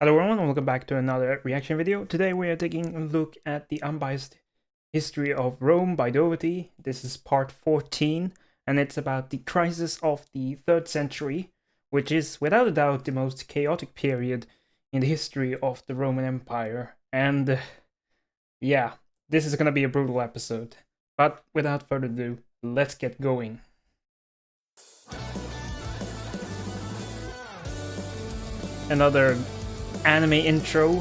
Hello everyone and welcome back to another reaction video. Today we are taking a look at the unbiased history of Rome by Doherty. This is part 14 and it's about the crisis of the 3rd century, which is without a doubt the most chaotic period in the history of the Roman Empire. And yeah, this is gonna be a brutal episode. But without further ado, let's get going. Another anime intro.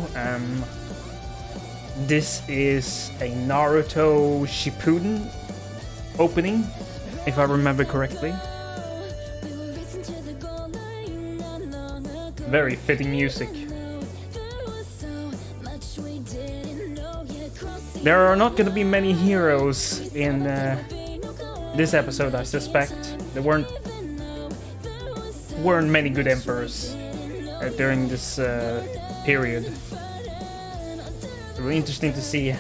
This is a Naruto Shippuden opening, if I remember correctly. Very fitting music. There are not going to be many heroes in this episode, I suspect. There weren't many good emperors during this period. It's really interesting to see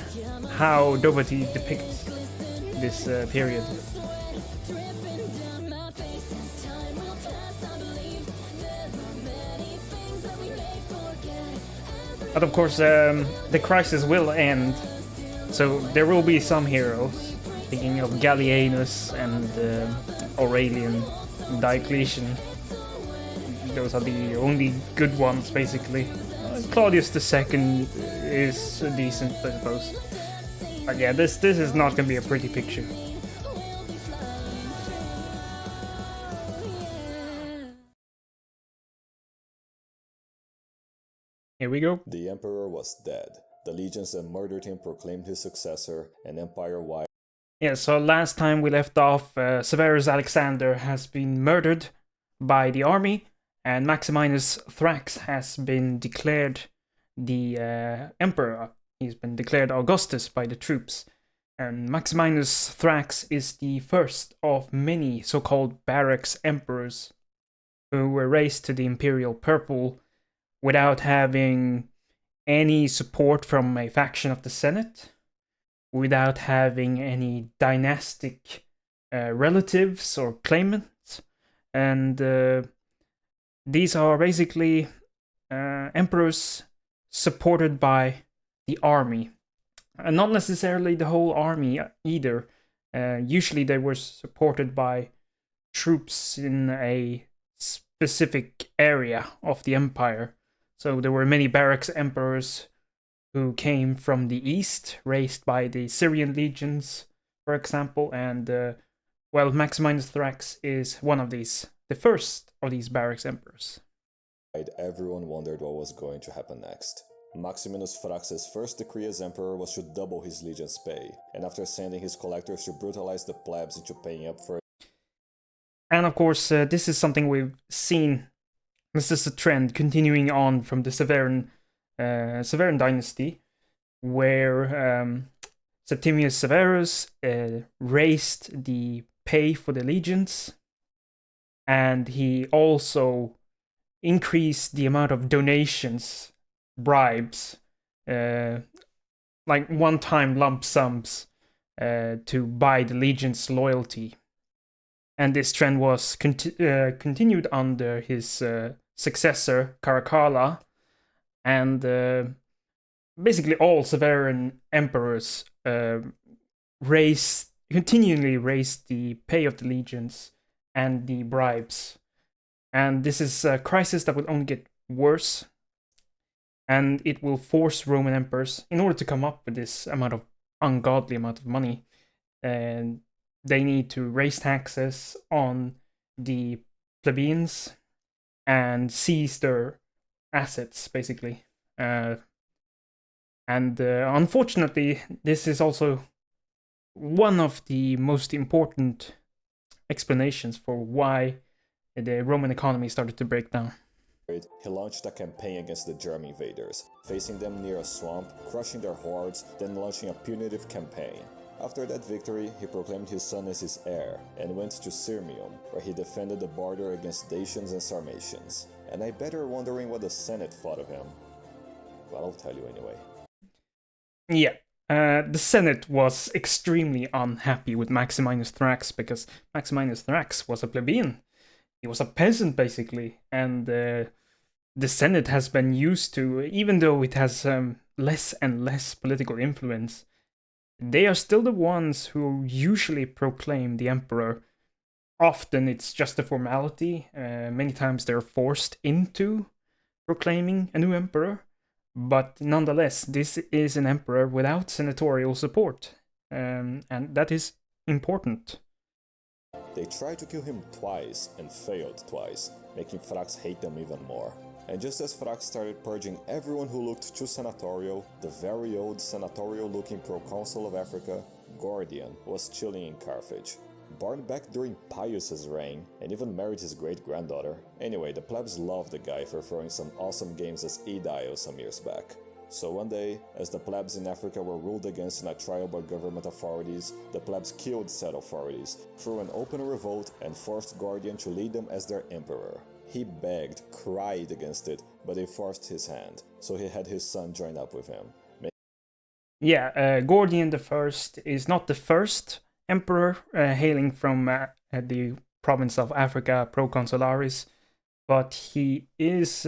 how Doherty depicts this period. But of course, the crisis will end, so there will be some heroes. Thinking of Gallienus and Aurelian, Diocletian. Those are the only good ones, basically. Claudius II is decent, I suppose. But yeah, this is not gonna be a pretty picture. Here we go. The emperor was dead. The legions that murdered him proclaimed his successor, and empire-wide. Yeah, so last time we left off, Severus Alexander has been murdered by the army, and Maximinus Thrax has been declared the emperor. He's been declared Augustus by the troops. And Maximinus Thrax is the first of many so-called barracks emperors who were raised to the imperial purple without having any support from a faction of the Senate, without having any dynastic relatives or claimants, and these are basically emperors supported by the army. And not necessarily the whole army either. Usually they were supported by troops in a specific area of the empire. So there were many barracks emperors who came from the east, raised by the Syrian legions, for example, and well, Maximinus Thrax is one of these, the first of these barracks emperors. Everyone wondered what was going to happen next. Maximinus Thrax's first decree as emperor was to double his legion's pay, and after sending his collectors to brutalize the plebs into paying up for it. And of course, this is something we've seen. This is a trend continuing on from the Severan dynasty, where Septimius Severus raised the pay for the legions, and he also increased the amount of donations, bribes, like one-time lump sums to buy the legion's loyalty. And this trend was continued under his successor, Caracalla, and basically all Severan emperors continually raised the pay of the legions and the bribes. And this is a crisis that will only get worse, and it will force Roman emperors, in order to come up with this ungodly amount of money, and they need to raise taxes on the plebeians and seize their assets, basically. Unfortunately, this is also one of the most important explanations for why the Roman economy started to break down. He launched a campaign against the German invaders, facing them near a swamp, crushing their hordes, then launching a punitive campaign. After that victory, he proclaimed his son as his heir, and went to Sirmium, where he defended the border against Dacians and Sarmatians. And I bet you're wondering what the Senate thought of him. Well, I'll tell you anyway. Yeah, the Senate was extremely unhappy with Maximinus Thrax, because Maximinus Thrax was a plebeian. He was a peasant, basically, and the Senate has been used to, even though it has less and less political influence, they are still the ones who usually proclaim the emperor. Often it's just a formality. Many times they're forced into proclaiming a new emperor. But nonetheless, this is an emperor without senatorial support. And that is important. They tried to kill him twice and failed twice, making Thrax hate them even more. And just as Thrax started purging everyone who looked too senatorial, the very old senatorial-looking proconsul of Africa, Gordian, was chilling in Carthage. Born back during Pius's reign, and even married his great-granddaughter. Anyway, the plebs loved the guy for throwing some awesome games as Aedile some years back. So one day, as the plebs in Africa were ruled against in a trial by government authorities, the plebs killed said authorities, threw an open revolt, and forced Gordian to lead them as their emperor. He begged, cried against it, but they forced his hand, so he had his son join up with him. Yeah, Gordian the First is not the first emperor hailing from the province of Africa Proconsularis, but he is,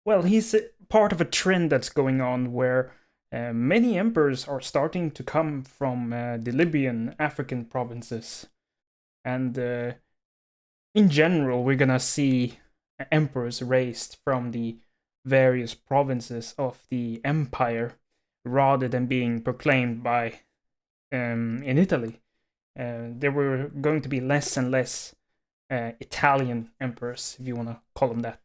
well, he's part of a trend that's going on where many emperors are starting to come from the Libyan African provinces. And in general, we're gonna see emperors raised from the various provinces of the empire rather than being proclaimed by in Italy. There were going to be less and less Italian emperors, if you want to call them that.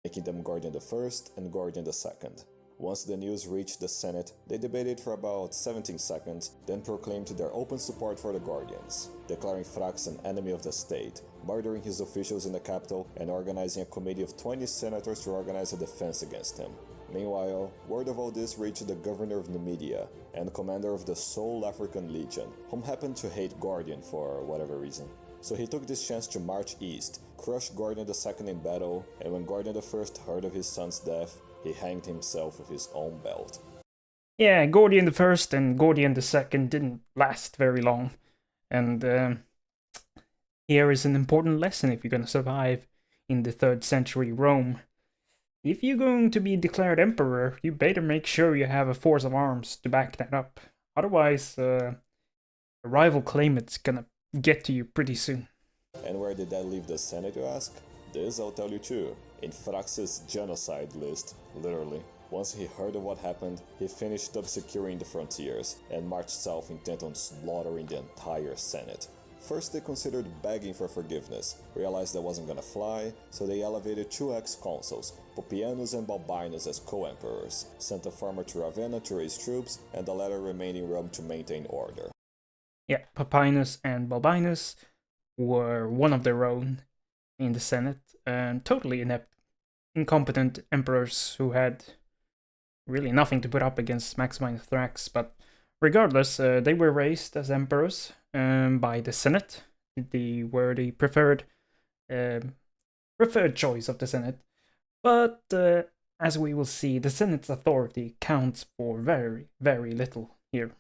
Making them Gordian I and Gordian II. Once the news reached the Senate, they debated for about 17 seconds, then proclaimed their open support for the Gordians, declaring Thrax an enemy of the state, murdering his officials in the capital, and organizing a committee of 20 senators to organize a defense against him. Meanwhile, word of all this reached the governor of Numidia and commander of the Sole African Legion, whom happened to hate Gordian for whatever reason. So he took this chance to march east, crush Gordian II in battle, and when Gordian I heard of his son's death, he hanged himself with his own belt. Yeah, Gordian I and Gordian II didn't last very long, and here is an important lesson if you're going to survive in the 3rd century Rome. If you're going to be declared emperor, you better make sure you have a force of arms to back that up. Otherwise, a rival claimant's gonna get to you pretty soon. And where did that leave the Senate, you ask? This I'll tell you too. In Thrax's genocide list, literally. Once he heard of what happened, he finished up securing the frontiers and marched south intent on slaughtering the entire Senate. First they considered begging for forgiveness, realized that wasn't gonna fly, so they elevated 2 ex-consuls, Pupienus and Balbinus as co-emperors, sent a farmer to Ravenna to raise troops, and the latter remained in Rome to maintain order. Yeah, Pupienus and Balbinus were one of their own in the Senate, and totally inept, incompetent emperors who had really nothing to put up against Maximinus Thrax, but regardless, they were raised as emperors by the Senate. They were the preferred choice of the Senate, but as we will see, the Senate's authority counts for very, very little here.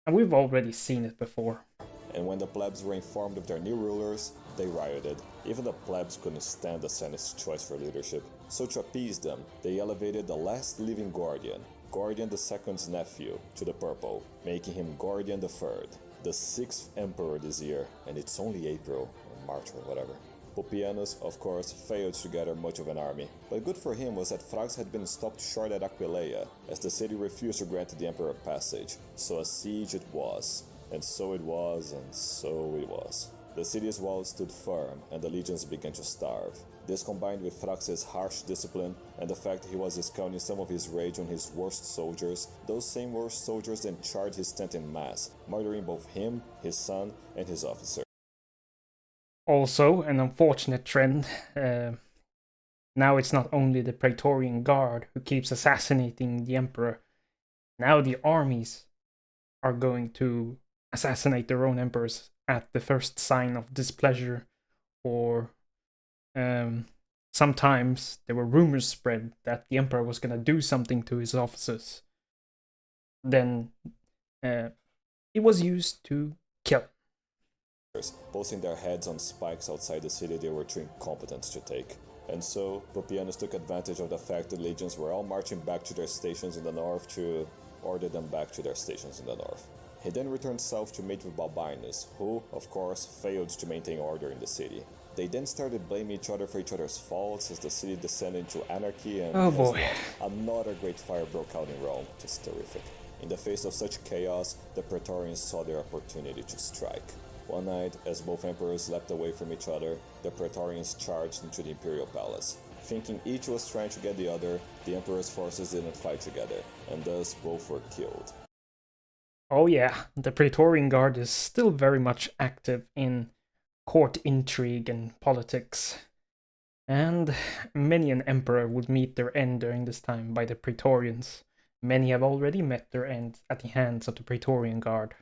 And we've already seen it before. And when the plebs were informed of their new rulers, they rioted. Even the plebs couldn't stand the Senate's choice for leadership. So to appease them, they elevated the last living Gordian, Gordian II's nephew, to the purple, making him Gordian III, the 6th emperor this year, and it's only April, or March or whatever. Pupienus, of course, failed to gather much of an army, but good for him was that Thrax had been stopped short at Aquileia, as the city refused to grant the emperor passage, so a siege it was. And so it was, and so it was. The city's walls stood firm, and the legions began to starve. This combined with Thrax's harsh discipline, and the fact he was discounting some of his rage on his worst soldiers, those same worst soldiers then charged his tent in mass, murdering both him, his son, and his officer. Also, an unfortunate trend. Now it's not only the Praetorian Guard who keeps assassinating the Emperor. Now the armies are going to assassinate their own emperors at the first sign of displeasure, or sometimes there were rumors spread that the emperor was going to do something to his officers. Then it was used to kill. posting their heads on spikes outside the city they were too incompetent to take. And so, Pupienus took advantage of the fact the legions were all marching back to their stations in the north to order them back to their stations in the north. He then returned south to meet with Balbinus, who, of course, failed to maintain order in the city. They then started blaming each other for each other's faults as the city descended into anarchy and Oh boy. another great fire broke out in Rome. Just terrific. In the face of such chaos, the Praetorians saw their opportunity to strike. One night, as both emperors leapt away from each other, the Praetorians charged into the imperial palace. Thinking each was trying to get the other, the emperor's forces didn't fight together, and thus both were killed. Oh yeah, the Praetorian Guard is still very much active in court intrigue and politics. And many an emperor would meet their end during this time by the Praetorians. Many have already met their end at the hands of the Praetorian Guard.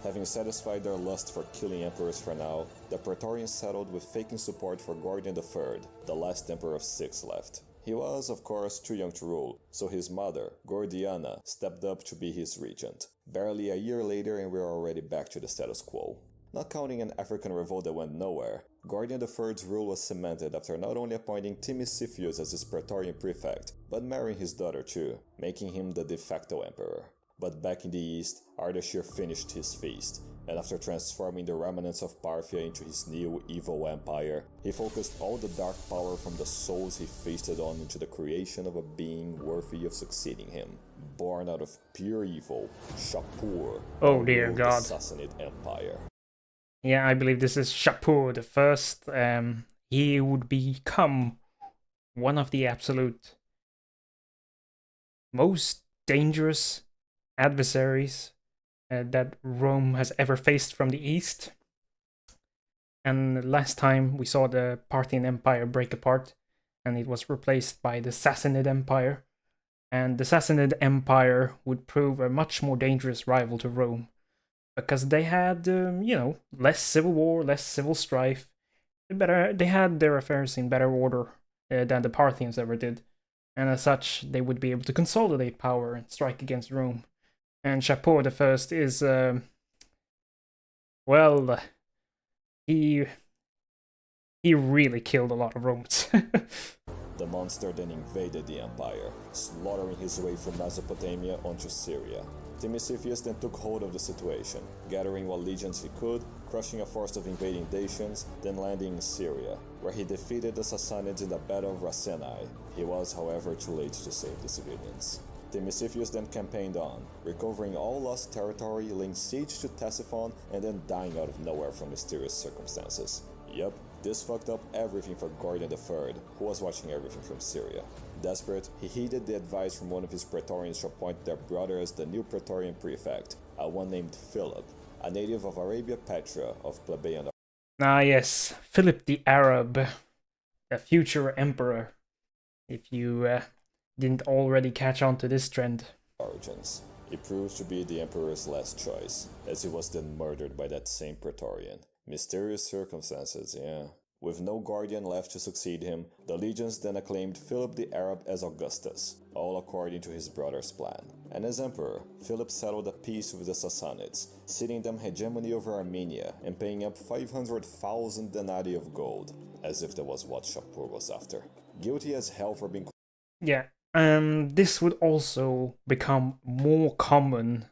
Having satisfied their lust for killing emperors for now, the Praetorians settled with faking support for Gordian III, the last emperor of 6 left. He was, of course, too young to rule, so his mother, Gordiana, stepped up to be his regent. Barely a year later and we're already back to the status quo. Not counting an African revolt that went nowhere, Gordian III's rule was cemented after not only appointing Timesiphus as his Praetorian prefect, but marrying his daughter too, making him the de facto emperor. But back in the east, Ardashir finished his feast, and after transforming the remnants of Parthia into his new evil empire, he focused all the dark power from the souls he feasted on into the creation of a being worthy of succeeding him. Born out of pure evil, Shapur, Oh dear ruled God. the Sassanid Empire. Yeah, I believe this is Shapur the First. He would become one of the absolute most dangerous adversaries that Rome has ever faced from the east. And last time we saw the Parthian Empire break apart, and it was replaced by the Sassanid Empire. And the Sassanid Empire would prove a much more dangerous rival to Rome, because they had, less civil war, less civil strife. They had their affairs in better order than the Parthians ever did, and as such, they would be able to consolidate power and strike against Rome. And Shapur the First is, he really killed a lot of Romans. The monster then invaded the empire, slaughtering his way from Mesopotamia onto Syria. Timesiphus then took hold of the situation, gathering what legions he could, crushing a force of invading Dacians, then landing in Syria, where he defeated the Sassanids in the Battle of Rasenai. He was, however, too late to save the civilians. Timesiphus then campaigned on, recovering all lost territory, laying siege to Ctesiphon, and then dying out of nowhere from mysterious circumstances. Yup, this fucked up everything for Gordian III, who was watching everything from Syria. Desperate, he heeded the advice from one of his Praetorians to appoint their brother as the new Praetorian prefect, a one named Philip, a native of Arabia Petra of plebeian. Ah yes, Philip the Arab, the future emperor, if you didn't already catch on to this trend. Origins. He proved to be the emperor's last choice, as he was then murdered by that same Praetorian. Mysterious circumstances, yeah. With no guardian left to succeed him, the legions then acclaimed Philip the Arab as Augustus, all according to his brother's plan. And as emperor, Philip settled a peace with the Sassanids, ceding them hegemony over Armenia and paying up 500,000 denarii of gold, as if that was what Shapur was after. Guilty as hell for being... Yeah, this would also become more common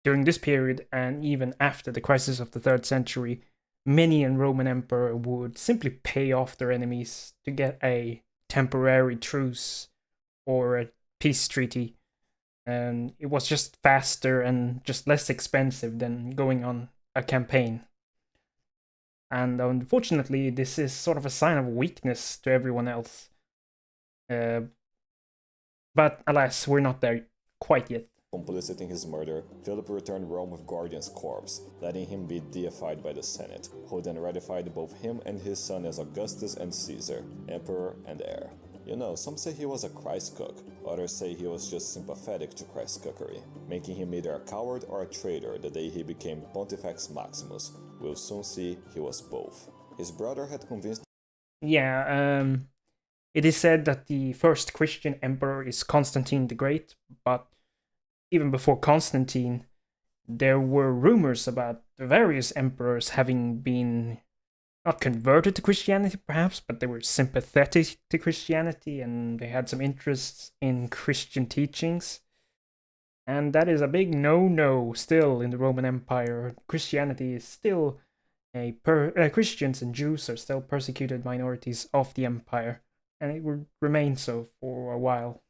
during this period and even after the crisis of the 3rd century. Many a Roman emperor would simply pay off their enemies to get a temporary truce or a peace treaty. And it was just faster and just less expensive than going on a campaign. And unfortunately, this is sort of a sign of weakness to everyone else. But alas, we're not there quite yet. Complicit in his murder, Philip returned Rome with Gordian's corpse, letting him be deified by the Senate, who then ratified both him and his son as Augustus and Caesar, emperor and heir. You know, some say he was a Christ cook, others say he was just sympathetic to Christ's cookery, making him either a coward or a traitor the day he became Pontifex Maximus. We'll soon see he was both. His brother had convinced... Yeah, it is said that the first Christian emperor is Constantine the Great, but even before Constantine, there were rumors about various emperors having been not converted to Christianity, perhaps, but they were sympathetic to Christianity and they had some interests in Christian teachings. And that is a big no-no still in the Roman Empire. Christianity is still Christians and Jews are still persecuted minorities of the empire, and it will remain so for a while.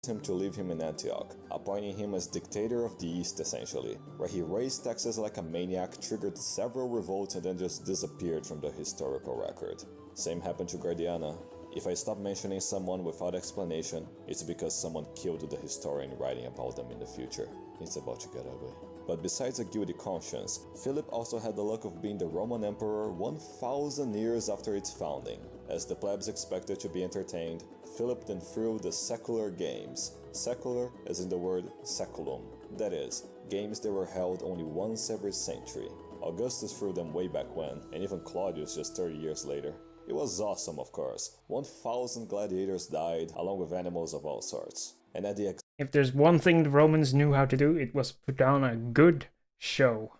Him to leave him in Antioch, appointing him as dictator of the East essentially, where he raised taxes like a maniac, triggered several revolts and then just disappeared from the historical record. Same happened to Guardiana. If I stop mentioning someone without explanation, it's because someone killed the historian writing about them in the future. It's about to get ugly. But besides a guilty conscience, Philip also had the luck of being the Roman emperor 1,000 years after its founding. As the plebs expected to be entertained, Philip then threw the secular games. Secular as in the word saculum. That is, games that were held only once every century. Augustus threw them way back when, and even Claudius just 30 years later. It was awesome, of course. 1,000 gladiators died, along with animals of all sorts. And at the if there's one thing the Romans knew how to do, it was put on a good show.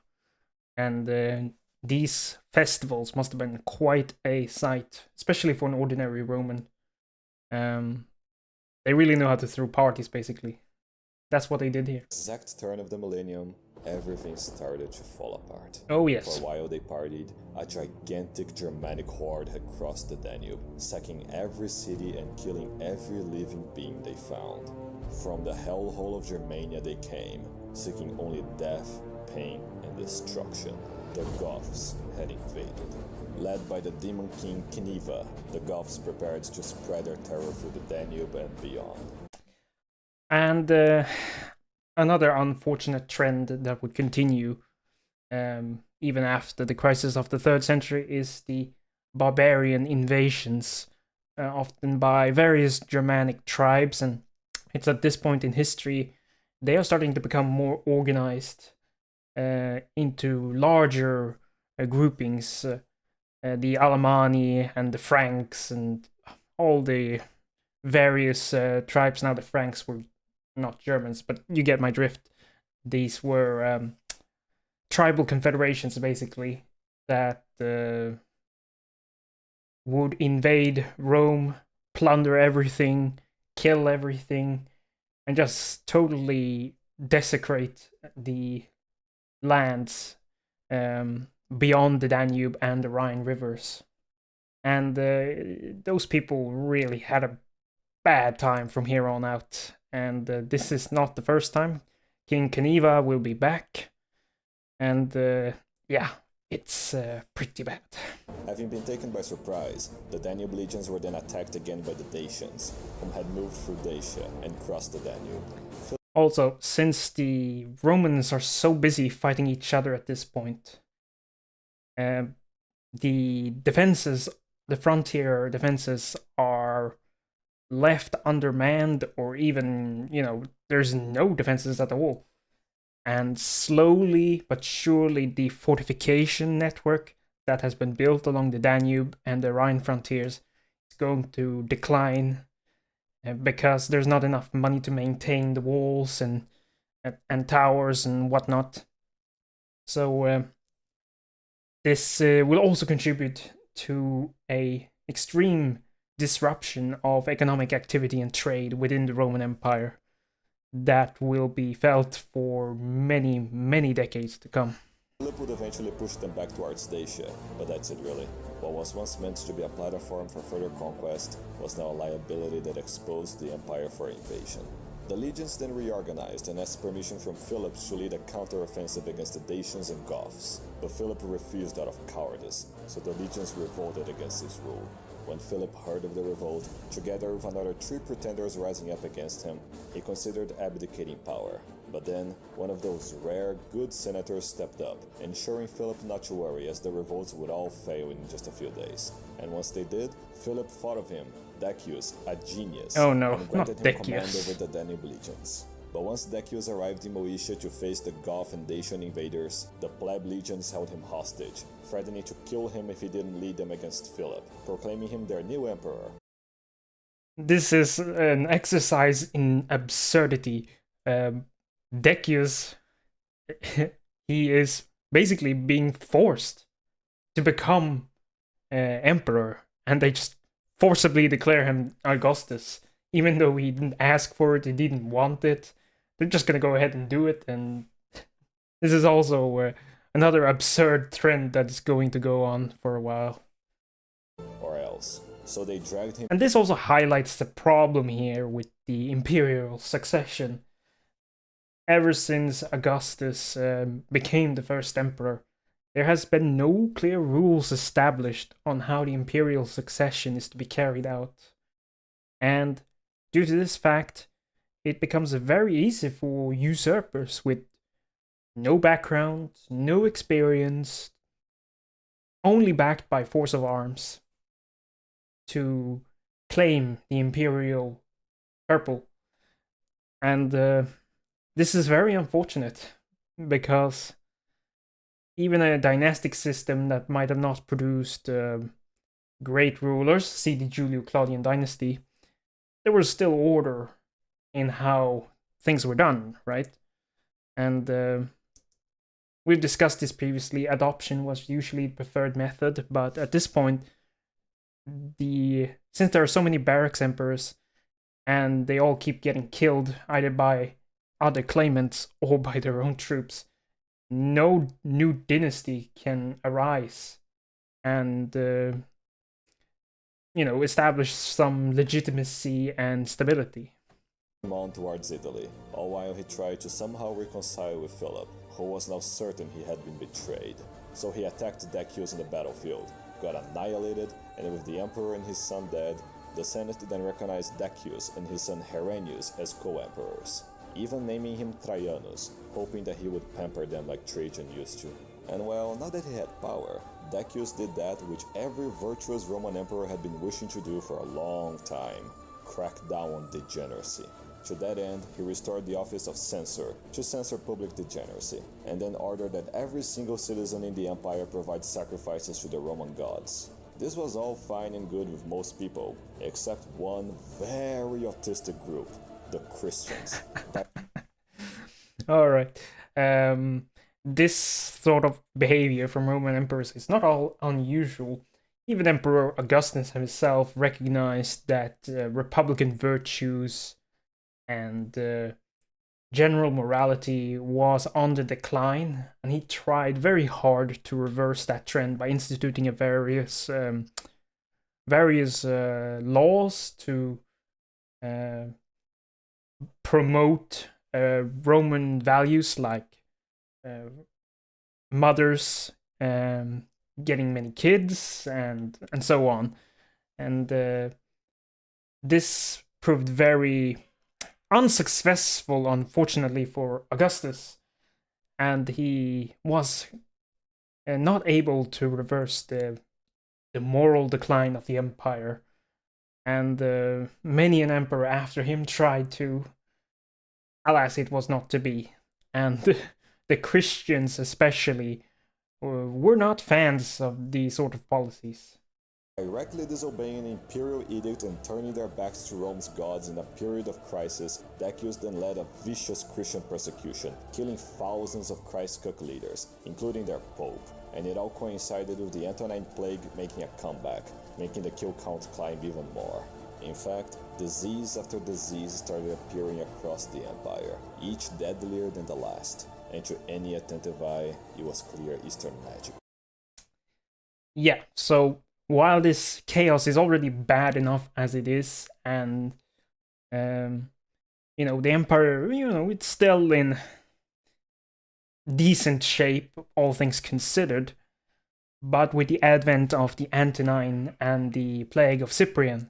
And these festivals must have been quite a sight, especially for an ordinary Roman. They really knew how to throw parties, basically. That's what they did here. Exact turn of the millennium, everything started to fall apart. Oh yes. For a while they partied, a gigantic Germanic horde had crossed the Danube, sacking every city and killing every living being they found. From the hellhole of Germania they came, seeking only death, pain, and destruction. The Goths had invaded. Led by the demon king Cniva, the Goths prepared to spread their terror through the Danube and beyond. And another unfortunate trend that would continue even after the crisis of the 3rd century is the barbarian invasions, often by various Germanic tribes, and it's at this point in history they are starting to become more organized into larger groupings, the Alemanni and the Franks and all the various tribes. Now the Franks were not Germans, but you get my drift. These were tribal confederations, basically, that would invade Rome, plunder everything, kill everything, and just totally desecrate the lands beyond the Danube and the Rhine rivers. And those people really had a bad time from here on out. And this is not the first time. King Cniva will be back. And yeah, it's pretty bad. Having been taken by surprise, the Danube legions were then attacked again by the Dacians, whom had moved through Dacia and crossed the Danube. Also, since the Romans are so busy fighting each other at this point, the defenses, the frontier defenses, are left undermanned, or even, there's no defenses at all. And slowly but surely the fortification network that has been built along the Danube and the Rhine frontiers is going to decline because there's not enough money to maintain the walls and towers and whatnot. So this will also contribute to a extreme disruption of economic activity and trade within the Roman Empire that will be felt for many, many decades to come. Philip would eventually push them back towards Dacia, but that's it really. What was once meant to be a platform for further conquest was now a liability that exposed the empire for invasion. The legions then reorganized and asked permission from Philip to lead a counter-offensive against the Dacians and Goths, but Philip refused out of cowardice, so the legions revolted against his rule. When Philip heard of the revolt, together with another 3 pretenders rising up against him, he considered abdicating power. But then, one of those rare, good senators stepped up, ensuring Philip not to worry as the revolts would all fail in just a few days. And once they did, Philip thought of him, Decius, a genius, oh no, and granted not him command Decius. over the Danube legions. But once Decius arrived in Moesia to face the Goth and Dacian invaders, the pleb legions held him hostage, threatening to kill him if he didn't lead them against Philip, proclaiming him their new emperor. This is an exercise in absurdity. Decius he is basically being forced to become emperor, and they just forcibly declare him Augustus, even though he didn't ask for it, he didn't want it. They're just gonna go ahead and do it, and this is also another absurd trend that is going to go on for a while. Or else. So they dragged him. And this also highlights the problem here with the imperial succession. Ever since Augustus became the first emperor, there has been no clear rules established on how the imperial succession is to be carried out. And due to this fact, it becomes very easy for usurpers with no background, no experience, only backed by force of arms, to claim the imperial purple. And this is very unfortunate, because even a dynastic system that might have not produced great rulers, see the Julio-Claudian dynasty, there was still order in how things were done, right? And we've discussed this previously. Adoption was usually the preferred method, but at this point, since there are so many barracks emperors, and they all keep getting killed either by other claimants or by their own troops, no new dynasty can arise and establish some legitimacy and stability. On towards Italy, all while he tried to somehow reconcile with Philip, who was now certain he had been betrayed. So he attacked Decius in the battlefield, got annihilated, and with the emperor and his son dead, the Senate then recognized Decius and his son Herennius as co-emperors, even naming him Traianus, hoping that he would pamper them like Trajan used to. And well, now that he had power, Decius did that which every virtuous Roman emperor had been wishing to do for a long time: crack down on degeneracy. To that end, he restored the office of censor to censor public degeneracy, and then ordered that every single citizen in the empire provide sacrifices to the Roman gods. This was all fine and good with most people, except one very autistic group, the Christians. Alright. This sort of behavior from Roman emperors is not all unusual. Even Emperor Augustus himself recognized that republican virtues and general morality was on the decline, and he tried very hard to reverse that trend by instituting various laws to promote Roman values, like mothers getting many kids and so on. And this proved very unsuccessful, unfortunately, for Augustus, and he was not able to reverse the moral decline of the empire. And many an emperor after him tried to. Alas, it was not to be. And the Christians especially were not fans of these sort of policies. Directly disobeying an imperial edict and turning their backs to Rome's gods in a period of crisis, Decius then led a vicious Christian persecution, killing thousands of Christ-cook leaders, including their pope, and it all coincided with the Antonine Plague making a comeback, making the kill count climb even more. In fact, disease after disease started appearing across the empire, each deadlier than the last, and to any attentive eye, it was clear Eastern magic. Yeah, so while this chaos is already bad enough as it is, and the empire, it's still in decent shape, all things considered, but with the advent of the Antonine and the plague of Cyprian,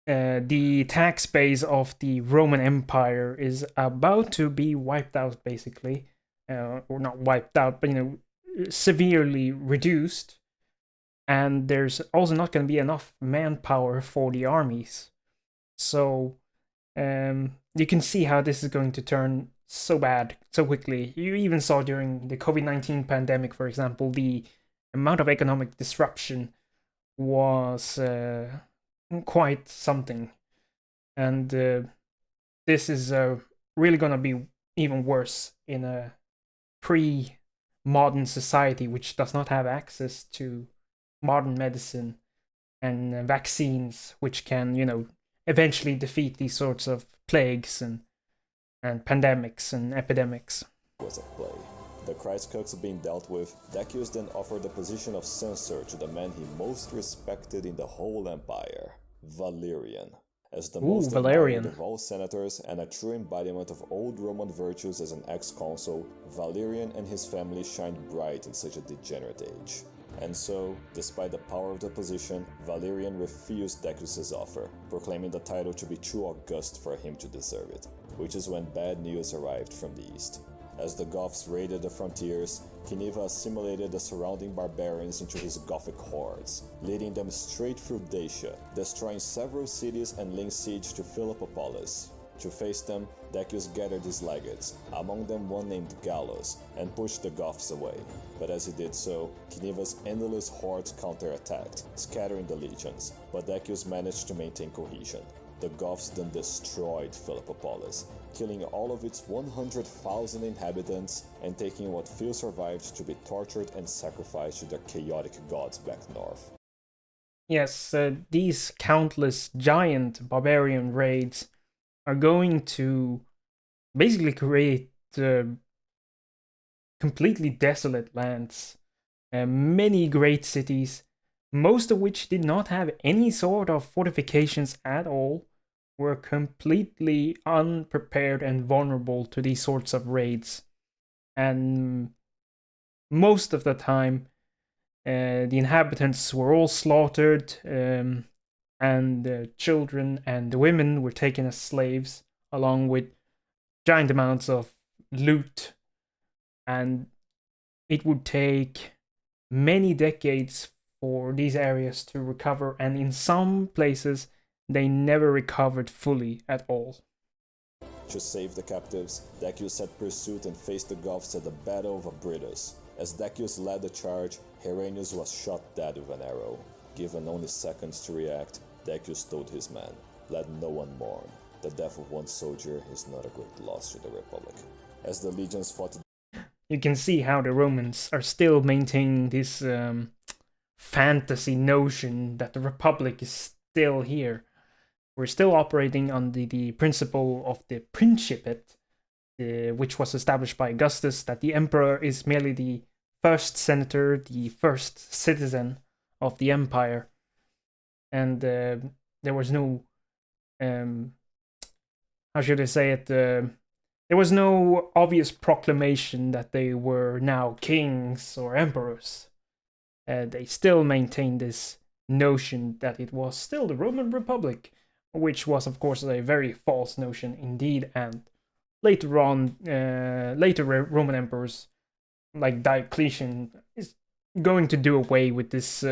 the tax base of the Roman Empire is about to be wiped out, basically, or not wiped out, but severely reduced. And there's also not going to be enough manpower for the armies. So you can see how this is going to turn so bad so quickly. You even saw during the COVID-19 pandemic, for example, the amount of economic disruption was quite something. And this is really going to be even worse in a pre-modern society which does not have access to modern medicine and vaccines which can, eventually defeat these sorts of plagues and pandemics and epidemics. Was at play. The Kreiskuks being dealt with, Decius then offered the position of censor to the man he most respected in the whole empire, Valerian. As the most admired of all senators and a true embodiment of old Roman virtues as an ex-consul, Valerian and his family shined bright in such a degenerate age. And so, despite the power of the position, Valerian refused Decius's offer, proclaiming the title to be too august for him to deserve it, which is when bad news arrived from the east. As the Goths raided the frontiers, Cniva assimilated the surrounding barbarians into his Gothic hordes, leading them straight through Dacia, destroying several cities and laying siege to Philippopolis. To face them, Decius gathered his legates, among them one named Gallus, and pushed the Goths away. But as he did so, Cniva's endless hordes counterattacked, scattering the legions, but Decius managed to maintain cohesion. The Goths then destroyed Philippopolis, killing all of its 100,000 inhabitants and taking what few survived to be tortured and sacrificed to their chaotic gods back north. Yes, these countless giant barbarian raids are going to basically create completely desolate lands, many great cities, most of which did not have any sort of fortifications at all, were completely unprepared and vulnerable to these sorts of raids. And most of the time, the inhabitants were all slaughtered, and the children and the women were taken as slaves, along with giant amounts of loot. And it would take many decades for these areas to recover, and in some places, they never recovered fully at all. To save the captives, Decius set pursuit and faced the Goths at the Battle of Abritus. As Decius led the charge, Herennius was shot dead with an arrow. Given only seconds to react, Decius told his men, "Let no one mourn. The death of one soldier is not a great loss to the Republic." As the legions fought... You can see how the Romans are still maintaining this fantasy notion that the Republic is still here. We're still operating under the principle of the Principate, which was established by Augustus, that the emperor is merely the first senator, the first citizen of the empire. And there was no, how should I say it, there was no obvious proclamation that they were now kings or emperors. They still maintained this notion that it was still the Roman Republic, which was of course a very false notion indeed, and later on, later Roman emperors like Diocletian is going to do away with this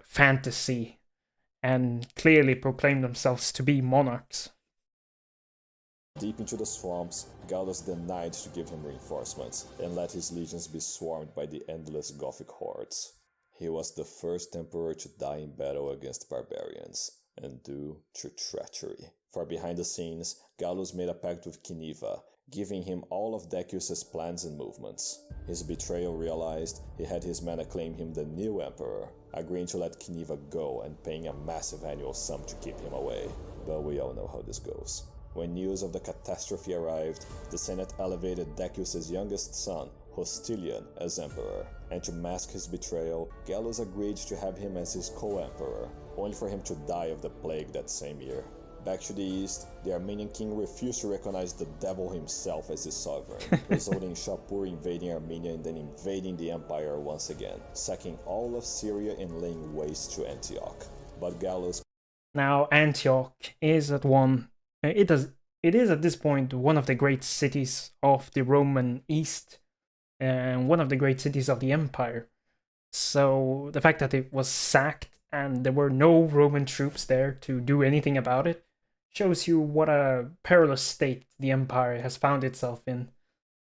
fantasy and clearly proclaim themselves to be monarchs. Deep into the swamps, Gallus denied to give him reinforcements and let his legions be swarmed by the endless Gothic hordes. He was the first emperor to die in battle against barbarians, and due to treachery. For behind the scenes, Gallus made a pact with Cniva, giving him all of Decius's plans and movements. His betrayal realized, he had his men acclaim him the new emperor, agreeing to let Cniva go and paying a massive annual sum to keep him away. But we all know how this goes. When news of the catastrophe arrived, the Senate elevated Decius's youngest son, Hostilian, as emperor, and to mask his betrayal, Gallus agreed to have him as his co-emperor, only for him to die of the plague that same year. Back to the east, the Armenian king refused to recognize the devil himself as his sovereign, resulting in Shapur invading Armenia and then invading the empire once again, sacking all of Syria and laying waste to Antioch. But Gallus... Now Antioch is it is at this point one of the great cities of the Roman East, and one of the great cities of the empire. So the fact that it was sacked and there were no Roman troops there to do anything about it shows you what a perilous state the empire has found itself in.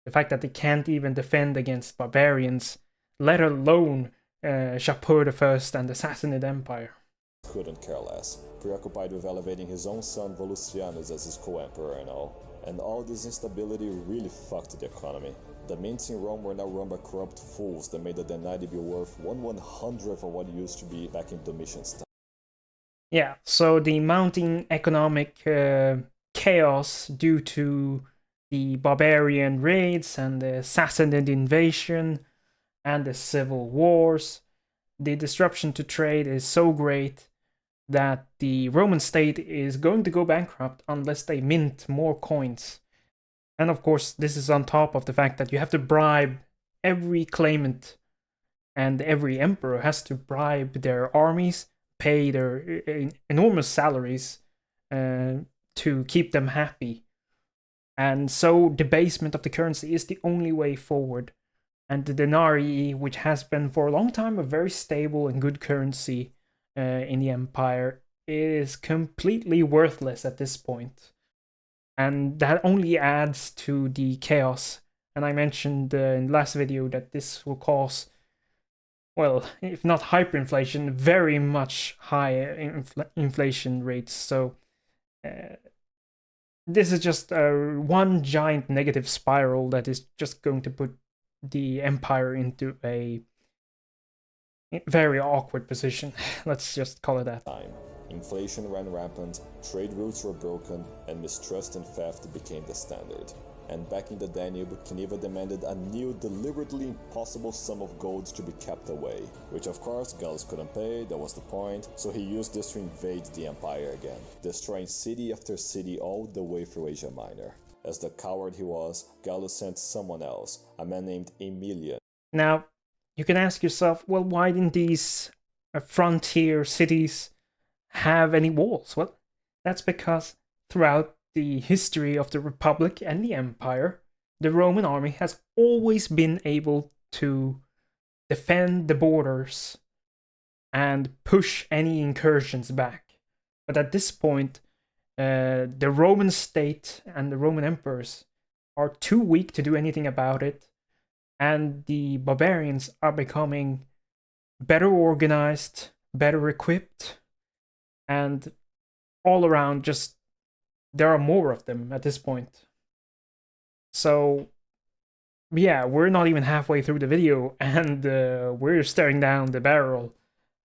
The fact that they can't even defend against barbarians, let alone Shapur I and the Sassanid Empire. Couldn't care less, preoccupied with elevating his own son Volusianus as his co-emperor and all this instability really fucked the economy. The mints in Rome were now run by corrupt fools that made the denarii be worth 1/100th of what it used to be back in Domitian's time. Yeah, so the mounting economic chaos due to the barbarian raids and the Sassanid invasion and the civil wars, the disruption to trade is so great that the Roman state is going to go bankrupt unless they mint more coins. And of course, this is on top of the fact that you have to bribe every claimant, and every emperor has to bribe their armies, pay their enormous salaries to keep them happy. And so debasement of the currency is the only way forward. And the denarii, which has been for a long time a very stable and good currency in the empire, is completely worthless at this point. And that only adds to the chaos. And I mentioned in the last video that this will cause, well, if not hyperinflation, very much higher inflation rates. So this is just one giant negative spiral that is just going to put the empire into a very awkward position. Let's just call it that. Inflation ran rampant, trade routes were broken, and mistrust and theft became the standard. And back in the Danube, Cniva demanded a new, deliberately impossible sum of gold to be kept away, which of course Gallus couldn't pay, that was the point, so he used this to invade the empire again, destroying city after city all the way through Asia Minor. As the coward he was, Gallus sent someone else, a man named Aemilian. Now, you can ask yourself, well, why didn't these frontier cities have any walls? Well, that's because throughout the history of the Republic and the Empire, the Roman army has always been able to defend the borders and push any incursions back. But at this point, the Roman state and the Roman emperors are too weak to do anything about it, and the barbarians are becoming better organized, better equipped, and all around just there are more of them at this point. So yeah, we're not even halfway through the video and we're staring down the barrel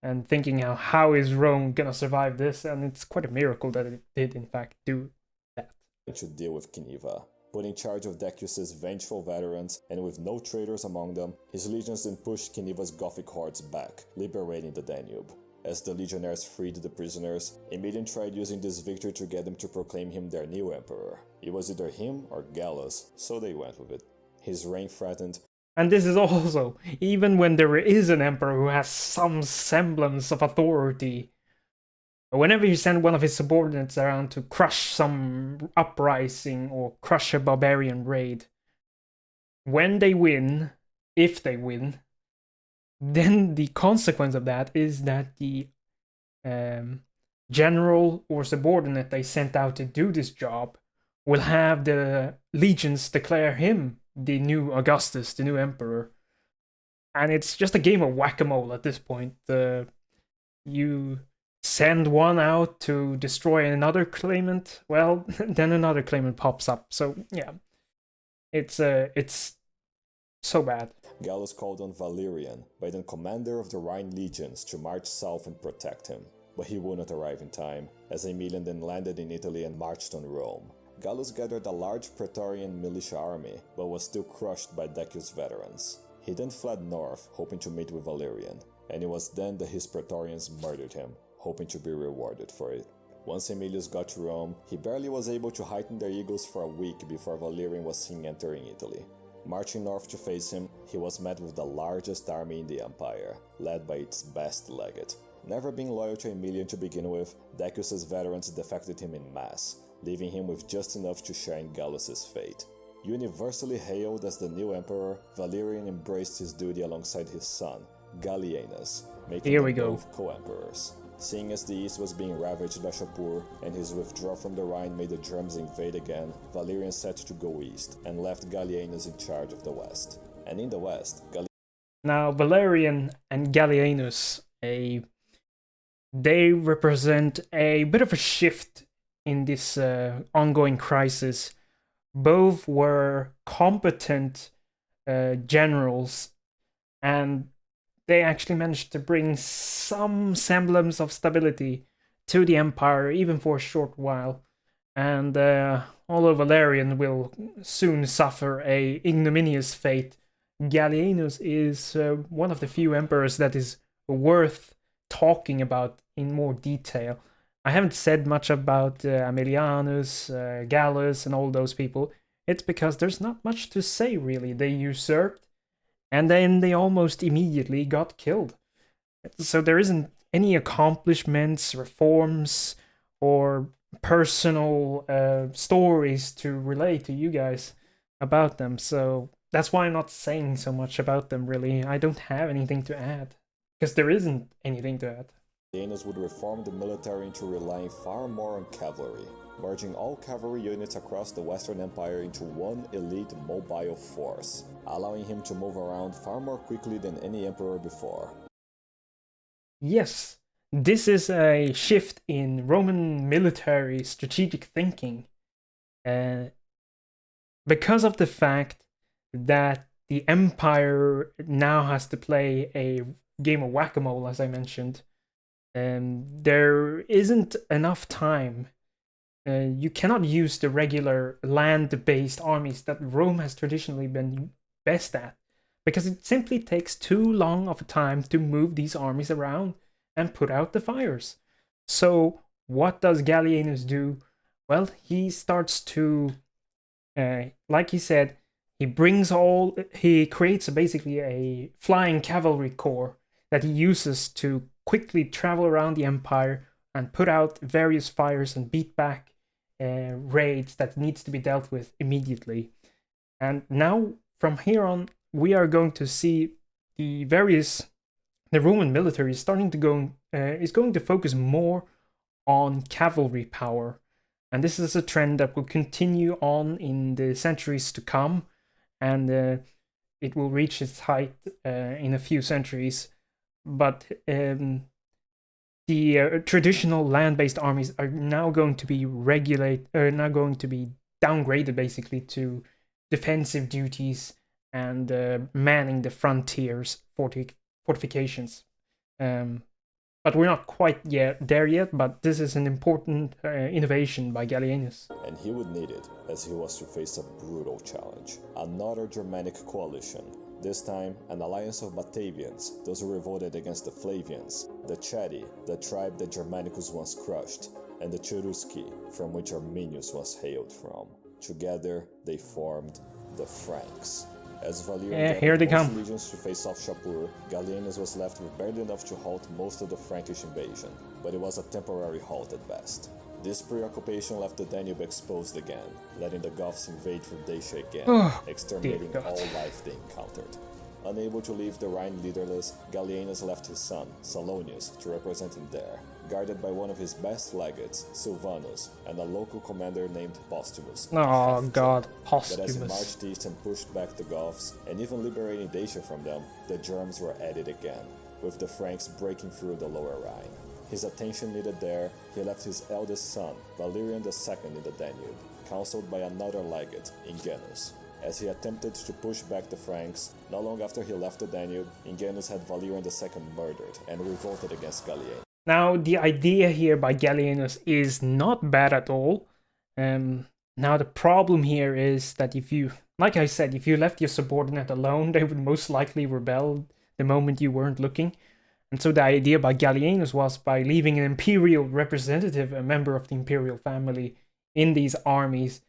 and thinking how is Rome gonna survive this, and it's quite a miracle that it did in fact do that. To deal with Cniva, put in charge of Decius's vengeful veterans, and with no traitors among them, his legions then pushed Cniva's Gothic hordes back, liberating the Danube. As the legionnaires freed the prisoners, Aemilian tried using this victory to get them to proclaim him their new emperor. It was either him or Gallus, so they went with it. His reign threatened. And this is also, even when there is an emperor who has some semblance of authority, whenever you send one of his subordinates around to crush some uprising or crush a barbarian raid, when they win, if they win, then the consequence of that is that the general or subordinate they sent out to do this job will have the legions declare him the new Augustus, the new emperor. And it's just a game of whack-a-mole at this point. You send one out to destroy another claimant, well, then another claimant pops up. So yeah, it's so bad. Gallus called on Valerian, by then commander of the Rhine legions, to march south and protect him. But he would not arrive in time, as Aemilian then landed in Italy and marched on Rome. Gallus gathered a large Praetorian militia army, but was still crushed by Decius' veterans. He then fled north, hoping to meet with Valerian, and it was then that his Praetorians murdered him, hoping to be rewarded for it. Once Aemilius got to Rome, he barely was able to heighten their eagles for a week before Valerian was seen entering Italy. Marching north to face him, he was met with the largest army in the empire, led by its best legate. Never being loyal to Aemilian to begin with, Decius' veterans defected him in mass, leaving him with just enough to share in Gallus' fate. Universally hailed as the new emperor, Valerian embraced his duty alongside his son, Gallienus, making them both co-emperors. Seeing as the east was being ravaged by Shapur, and his withdrawal from the Rhine made the Germans invade again, Valerian set to go east, and left Gallienus in charge of the west. And in the west, Now, Valerian and Gallienus, they represent a bit of a shift in this ongoing crisis. Both were competent generals, and they actually managed to bring some semblance of stability to the empire, even for a short while. And although Valerian will soon suffer a ignominious fate, Gallienus is one of the few emperors that is worth talking about in more detail. I haven't said much about Aemilianus, Gallus, and all those people. It's because there's not much to say, really. They usurped, and then they almost immediately got killed. So there isn't any accomplishments, reforms, or personal stories to relate to you guys about them. So that's why I'm not saying so much about them, really. I don't have anything to add, because there isn't anything to add. Gallienus would reform the military into relying far more on cavalry, merging all cavalry units across the Western Empire into one elite mobile force, allowing him to move around far more quickly than any emperor before. Yes, this is a shift in Roman military strategic thinking, because of the fact that the empire now has to play a game of whack-a-mole, as I mentioned. There isn't enough time. You cannot use the regular land-based armies that Rome has traditionally been best at, because it simply takes too long of a time to move these armies around and put out the fires. So what does Gallienus do? Well, he starts to, like he said, he creates basically a flying cavalry corps that he uses to quickly travel around the empire and put out various fires and beat back raids that needs to be dealt with immediately. And now, from here on, we are going to see the Roman military is starting to is going to focus more on cavalry power, and this is a trend that will continue on in the centuries to come, and it will reach its height in a few centuries. But the traditional land-based armies are now going to be downgraded basically to defensive duties and manning the frontiers fortifications. But we're not quite there yet, but this is an important innovation by Gallienus. And he would need it, as he was to face a brutal challenge. Another Germanic coalition. This time, an alliance of Batavians, those who revolted against the Flavians, the Chatti, the tribe that Germanicus once crushed, and the Cherusci, from which Arminius once hailed from. Together, they formed the Franks. As Valerian gathered most legions to face off Shapur, Gallienus was left with barely enough to halt most of the Frankish invasion, but it was a temporary halt at best. This preoccupation left the Danube exposed again, letting the Goths invade Rhodesia again, exterminating all life they encountered. Unable to leave the Rhine leaderless, Gallienus left his son, Salonius, to represent him there, guarded by one of his best legates, Silvanus, and a local commander named Postumus. Oh god, Postumus. But as he marched east and pushed back the Goths, and even liberating Dacia from them, the germs were at it again, with the Franks breaking through the lower Rhine. His attention needed there, he left his eldest son, Valerian II, in the Danube, counseled by another legate, Ingenuus. As he attempted to push back the Franks, not long after he left the Danube, Ingenuus had Valerian II murdered and revolted against Gallienus. Now, the idea here by Gallienus is not bad at all. Now, the problem here is that if you left your subordinate alone, they would most likely rebel the moment you weren't looking. And so the idea by Gallienus was, by leaving an imperial representative, a member of the imperial family, in these armies,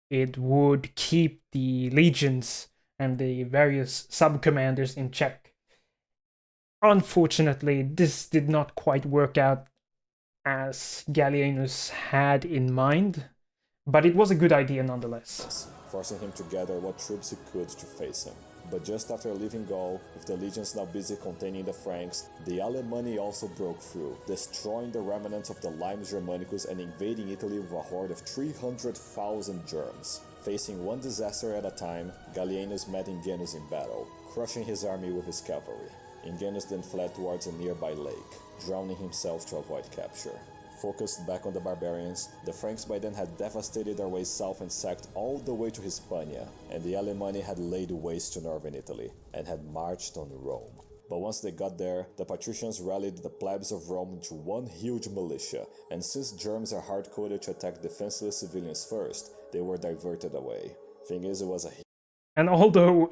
it would keep the legions and the various sub-commanders in check. Unfortunately, this did not quite work out as Gallienus had in mind, but it was a good idea nonetheless. Forcing him to gather what troops he could to face him. But just after leaving Gaul, with the legions now busy containing the Franks, the Alemanni also broke through, destroying the remnants of the Limes Germanicus and invading Italy with a horde of 300,000 Germs. Facing one disaster at a time, Gallienus met Ingenuus in battle, crushing his army with his cavalry. Ingenuus then fled towards a nearby lake, drowning himself to avoid capture. focused back on the barbarians, the Franks by then had devastated their way south and sacked all the way to Hispania, and the Alemanni had laid waste to northern Italy, and had marched on Rome. But once they got there, the patricians rallied the plebs of Rome into one huge militia, and since Germs are hard-coded to attack defenseless civilians first, they were diverted away. Thing is, it was a... And although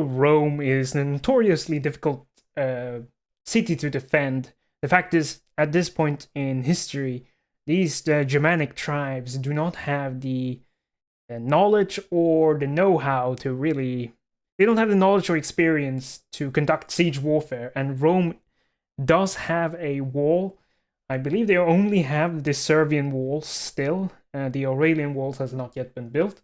Rome is a notoriously difficult city to defend, the fact is, at this point in history, these Germanic tribes do not have the knowledge or the know-how to really... They don't have the knowledge or experience to conduct siege warfare, and Rome does have a wall. I believe they only have the Servian walls still. The Aurelian walls has not yet been built.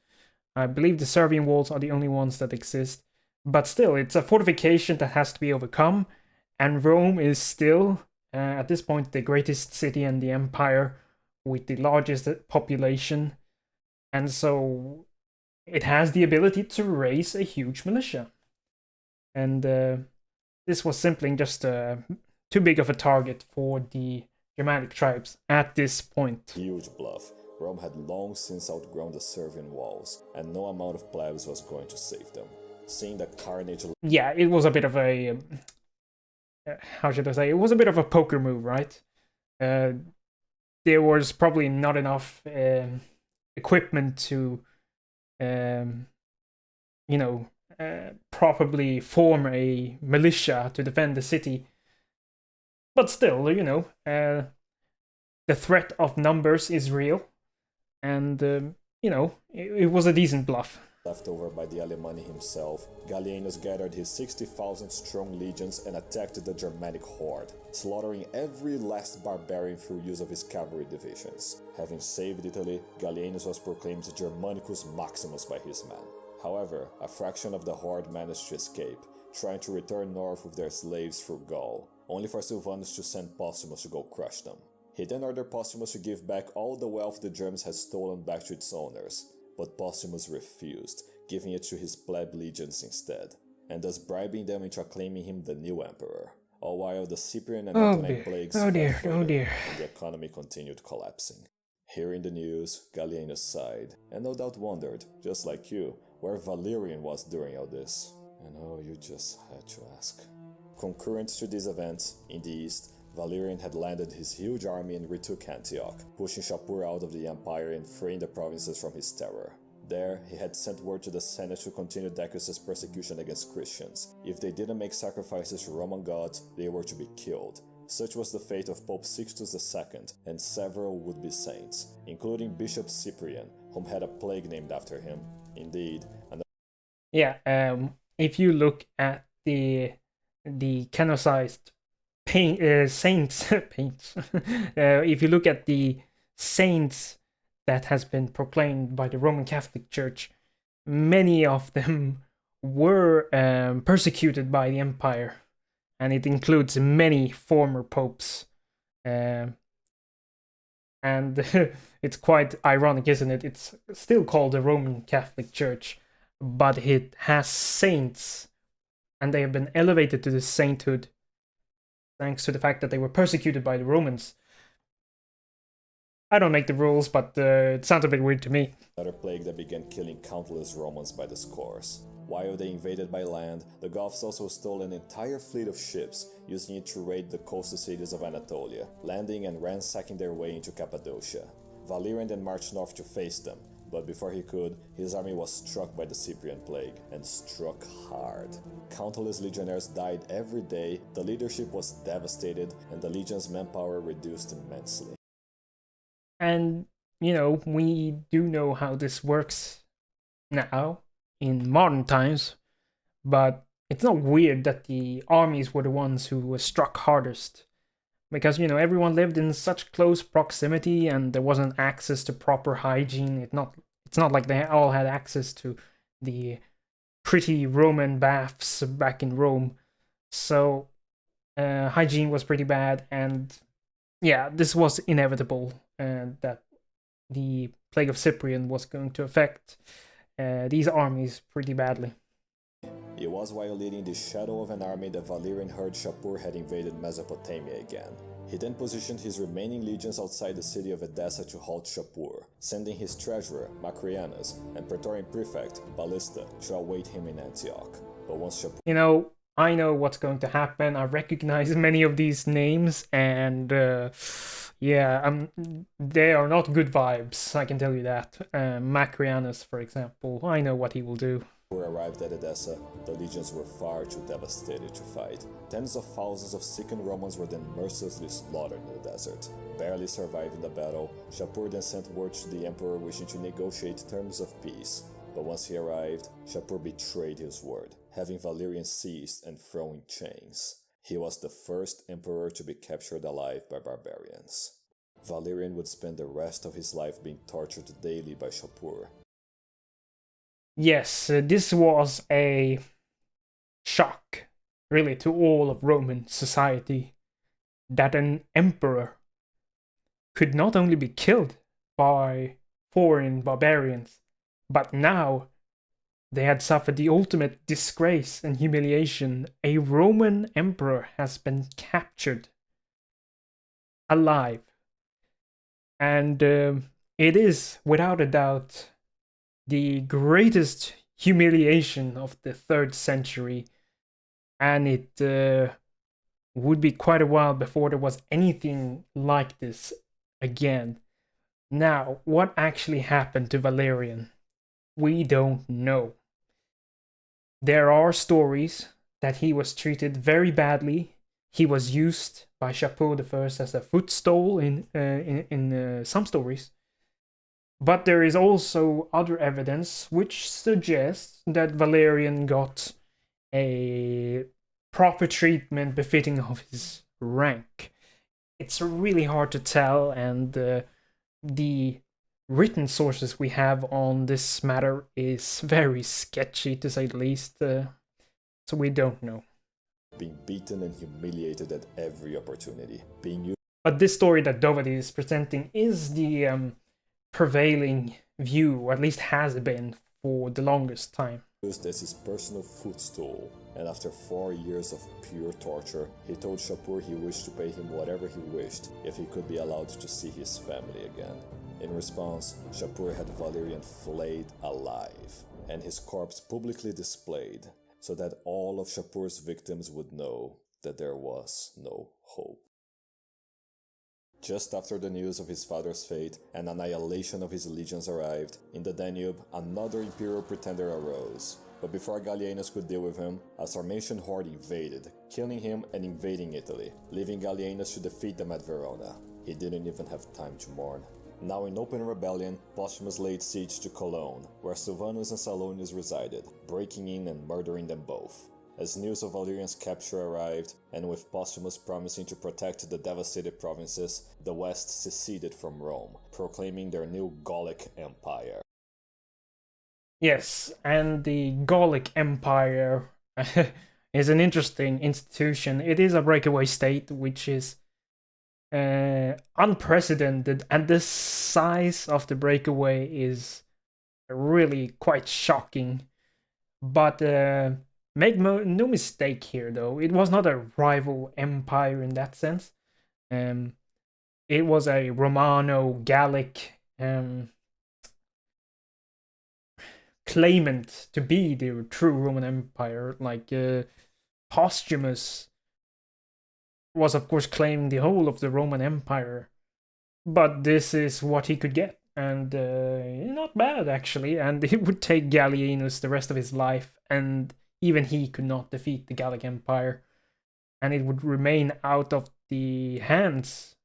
I believe the Servian walls are the only ones that exist. But still, it's a fortification that has to be overcome, and Rome is still, at this point, the greatest city in the empire with the largest population. And so it has the ability to raise a huge militia. And this was simply just too big of a target for the Germanic tribes at this point. Huge bluff. Rome had long since outgrown the Servian walls, and no amount of plebs was going to save them. Seeing the carnage... Yeah, it was a bit of a... how should I say? It was a bit of a poker move, right? There was probably not enough equipment to, properly form a militia to defend the city. But still, the threat of numbers is real. And, it was a decent bluff. Left over by the Alemanni himself, Gallienus gathered his 60,000 strong legions and attacked the Germanic horde, slaughtering every last barbarian through use of his cavalry divisions. Having saved Italy, Gallienus was proclaimed Germanicus Maximus by his men. However, a fraction of the horde managed to escape, trying to return north with their slaves through Gaul, only for Silvanus to send Postumus to go crush them. He then ordered Postumus to give back all the wealth the Germs had stolen back to its owners, but Postumus refused, giving it to his pleb legions instead, and thus bribing them into acclaiming him the new emperor, all while the Cyprian and Antonine plagues and the economy continued collapsing. Hearing the news, Gallienus sighed, and no doubt wondered, just like you, where Valerian was during all this. And oh, you just had to ask. Concurrent to these events, in the east, Valerian had landed his huge army and retook Antioch, pushing Shapur out of the empire and freeing the provinces from his terror. There, he had sent word to the Senate to continue Decius' persecution against Christians. If they didn't make sacrifices to Roman gods, they were to be killed. Such was the fate of Pope Sixtus II and several would-be saints, including Bishop Cyprian, whom had a plague named after him. Indeed, if you look at the canonicized saints, if you look at the saints that has been proclaimed by the Roman Catholic Church, many of them were persecuted by the empire, and it includes many former popes. And it's quite ironic, isn't it? It's still called the Roman Catholic Church, but it has saints, and they have been elevated to the sainthood thanks to the fact that they were persecuted by the Romans. I don't make the rules, but it sounds a bit weird to me. Another plague that began killing countless Romans by the scores. While they invaded by land, the Goths also stole an entire fleet of ships, using it to raid the coastal cities of Anatolia, landing and ransacking their way into Cappadocia. Valerian then marched north to face them, but before he could, his army was struck by the Cyprian plague, and struck hard. Countless legionnaires died every day, the leadership was devastated, and the legion's manpower reduced immensely. And, we do know how this works now, in modern times, but it's not weird that the armies were the ones who were struck hardest. Because, everyone lived in such close proximity and there wasn't access to proper hygiene. It's not like they all had access to the pretty Roman baths back in Rome. So, hygiene was pretty bad, and yeah, this was inevitable, that the plague of Cyprian was going to affect these armies pretty badly. It was while leading the shadow of an army that Valerian heard Shapur had invaded Mesopotamia again. He then positioned his remaining legions outside the city of Edessa to halt Shapur, sending his treasurer, Macrianus, and Praetorian prefect, Ballista, to await him in Antioch. But once Shapur... You know, I know what's going to happen. I recognize many of these names, and yeah, they are not good vibes, I can tell you that. Macrianus, for example, I know what he will do. arrived at Edessa, the legions were far too devastated to fight. Tens of thousands of sickened Romans were then mercilessly slaughtered in the desert. Barely surviving the battle, Shapur then sent word to the emperor wishing to negotiate terms of peace. But once he arrived, Shapur betrayed his word, having Valerian seized and thrown in chains. He was the first emperor to be captured alive by barbarians. Valerian would spend the rest of his life being tortured daily by Shapur. Yes, this was a shock, really, to all of Roman society, that an emperor could not only be killed by foreign barbarians, but now they had suffered the ultimate disgrace and humiliation. A Roman emperor has been captured alive. And it is, without a doubt, the greatest humiliation of the 3rd century. And it would be quite a while before there was anything like this again. Now, what actually happened to Valerian? We don't know. There are stories that he was treated very badly. He was used by Shapur I as a footstool in some stories. But there is also other evidence which suggests that Valerian got a proper treatment befitting of his rank. It's really hard to tell, and the written sources we have on this matter is very sketchy, to say the least, so we don't know. Being beaten and humiliated at every opportunity, But this story that Dovadi is presenting is the prevailing view, or at least has been for the longest time. Used as his personal footstool, and after 4 years of pure torture, he told Shapur he wished to pay him whatever he wished if he could be allowed to see his family again. In response, Shapur had Valerian flayed alive, and his corpse publicly displayed, so that all of Shapur's victims would know that there was no hope. Just after the news of his father's fate and annihilation of his legions arrived, in the Danube, another imperial pretender arose. But before Gallienus could deal with him, a Sarmatian horde invaded, killing him and invading Italy, leaving Gallienus to defeat them at Verona. He didn't even have time to mourn. Now in open rebellion, Postumus laid siege to Cologne, where Silvanus and Salonius resided, breaking in and murdering them both. As news of Valerian's capture arrived, and with Postumus promising to protect the devastated provinces, the West seceded from Rome, proclaiming their new Gallic Empire. Yes, and the Gallic Empire is an interesting institution. It is a breakaway state, which is unprecedented, and the size of the breakaway is really quite shocking. But make no mistake here, though, it was not a rival empire in that sense. It was a Romano-Gallic claimant to be the true Roman Empire. Like Postumus was, of course, claiming the whole of the Roman Empire, but this is what he could get, and not bad actually. And it would take Gallienus the rest of his life, and even he could not defeat the Gallic Empire, and it would remain out of the hands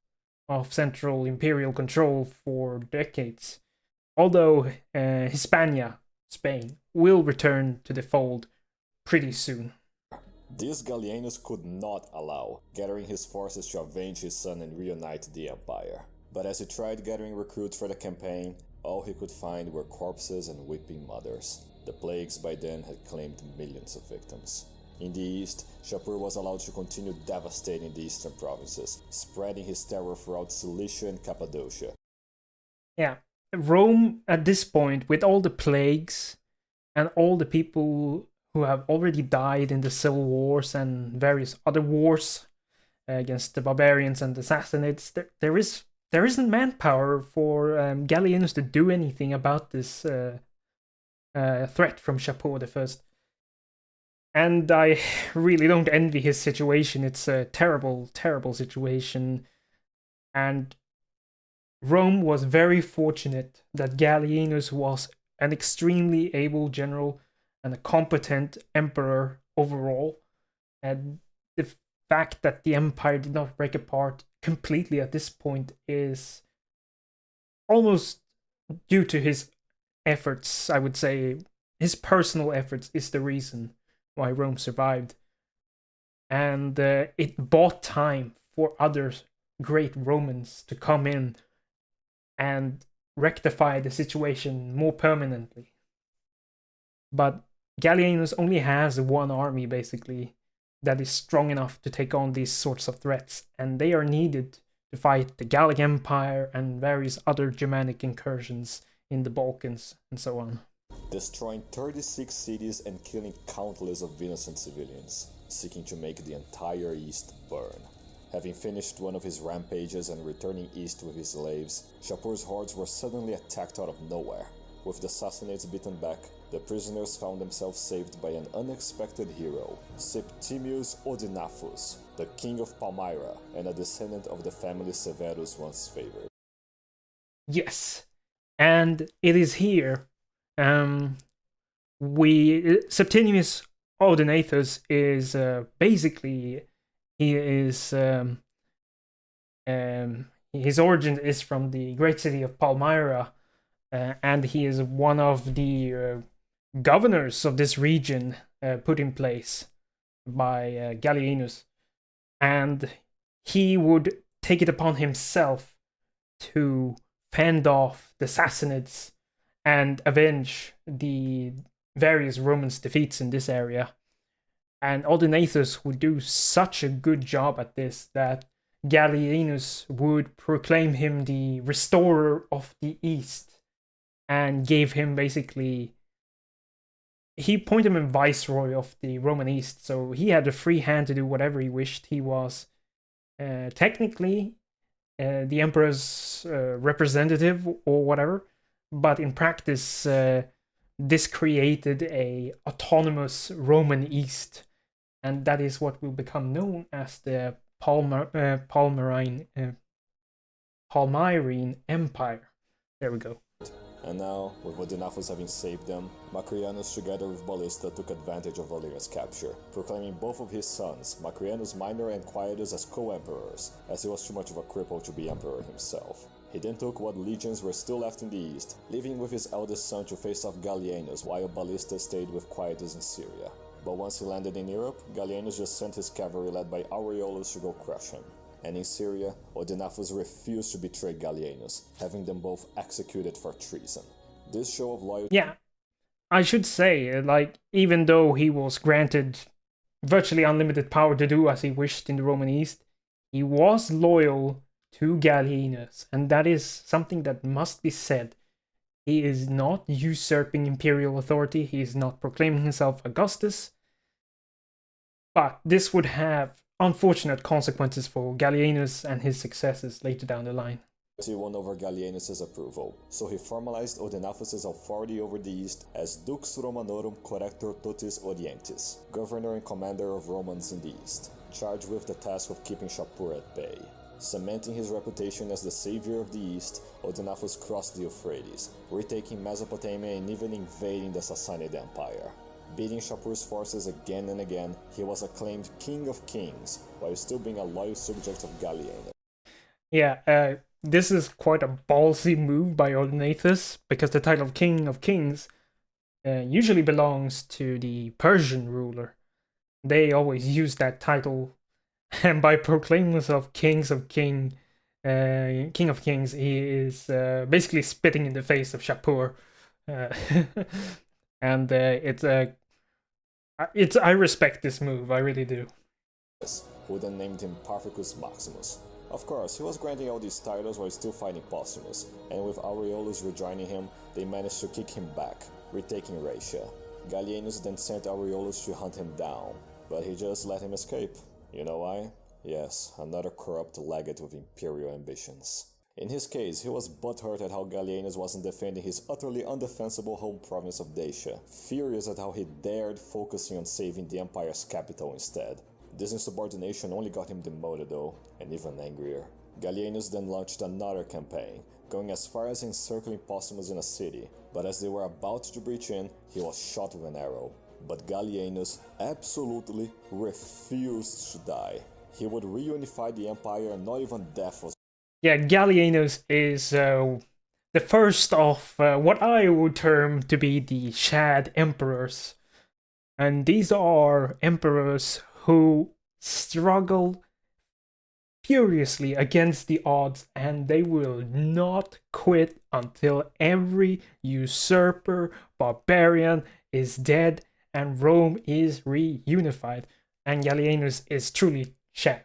of central imperial control for decades. Although Hispania, Spain, will return to the fold pretty soon. This Gallienus could not allow, gathering his forces to avenge his son and reunite the empire. But as he tried gathering recruits for the campaign, all he could find were corpses and weeping mothers. The plagues by then had claimed millions of victims. In the east, Shapur was allowed to continue devastating the eastern provinces, spreading his terror throughout Cilicia and Cappadocia. Yeah, Rome at this point, with all the plagues and all the people who have already died in the civil wars and various other wars, against the barbarians and the Sassanids, there isn't manpower for Gallienus to do anything about this threat from Shapur the First. And I really don't envy his situation. It's a terrible, terrible situation. And Rome was very fortunate that Gallienus was an extremely able general and a competent emperor overall. And the fact that the empire did not break apart completely at this point is almost due to his efforts, I would say. His personal efforts is the reason why Rome survived. And it bought time for other great Romans to come in and rectify the situation more permanently. But Gallienus only has one army, basically, that is strong enough to take on these sorts of threats, and they are needed to fight the Gallic Empire and various other Germanic incursions in the Balkans and so on. Destroying 36 cities and killing countless of innocent civilians, seeking to make the entire East burn. Having finished one of his rampages and returning east with his slaves, Shapur's hordes were suddenly attacked out of nowhere. With the Sassanids beaten back, the prisoners found themselves saved by an unexpected hero, Septimius Odenathus, the king of Palmyra and a descendant of the family Severus once favored. Yes, and it is here Septimius Odenathus is basically his origin is from the great city of Palmyra, and he is one of the governors of this region put in place by Gallienus, and he would take it upon himself to fend off the Sassanids and avenge the various Romans' defeats in this area. And Odenathus would do such a good job at this that Gallienus would proclaim him the restorer of the East and gave him basically... He appointed him viceroy of the Roman East, so he had a free hand to do whatever he wished. He was technically the emperor's representative or whatever, but in practice this created a autonomous Roman East, and that is what will become known as the Palmyrene Empire. There we go. And now, with Odenathus having saved them, Macrianus together with Ballista took advantage of Valeria's capture, proclaiming both of his sons, Macrianus Minor and Quietus, as co-emperors, as he was too much of a cripple to be emperor himself. He then took what legions were still left in the east, leaving with his eldest son to face off Gallienus while Ballista stayed with Quietus in Syria. But once he landed in Europe, Gallienus just sent his cavalry led by Aureolus to go crush him. And in Syria, Odenathus refused to betray Gallienus, having them both executed for treason. This show of loyalty... Yeah, I should say, like, even though he was granted virtually unlimited power to do as he wished in the Roman East, he was loyal to Gallienus, and that is something that must be said. He is not usurping imperial authority, he is not proclaiming himself Augustus, but this would have unfortunate consequences for Gallienus and his successors later down the line. He won over Gallienus' approval, so he formalized Odenathus' authority over the east as Dux Romanorum Corrector Totis Orientis, governor and commander of Romans in the east, charged with the task of keeping Shapur at bay. Cementing his reputation as the savior of the east, Odenathus crossed the Euphrates, retaking Mesopotamia and even invading the Sassanid Empire. Beating Shapur's forces again and again, he was acclaimed King of Kings, while still being a loyal subject of Gallienus. Yeah, this is quite a ballsy move by Odenathus, because the title of King of Kings usually belongs to the Persian ruler. They always use that title, and by proclaiming himself King of Kings, he is basically spitting in the face of Shapur. And I respect this move, I really do. Who then named him Parthicus Maximus. Of course, he was granting all these titles while still fighting Postumus, and with Aureolus rejoining him, they managed to kick him back, retaking Raetia. Gallienus then sent Aureolus to hunt him down, but he just let him escape. You know why? Yes, another corrupt legate with imperial ambitions. In his case, he was butthurt at how Gallienus wasn't defending his utterly undefensible home province of Dacia, furious at how he dared focusing on saving the Empire's capital instead. This insubordination only got him demoted though, and even angrier. Gallienus then launched another campaign, going as far as encircling Postumus in a city, but as they were about to breach in, he was shot with an arrow. But Gallienus absolutely refused to die. He would reunify the Empire and not even death was... Yeah, Gallienus is the first of what I would term to be the Shad Emperors. And these are emperors who struggle furiously against the odds, and they will not quit until every usurper barbarian is dead and Rome is reunified. And Gallienus is truly Shad.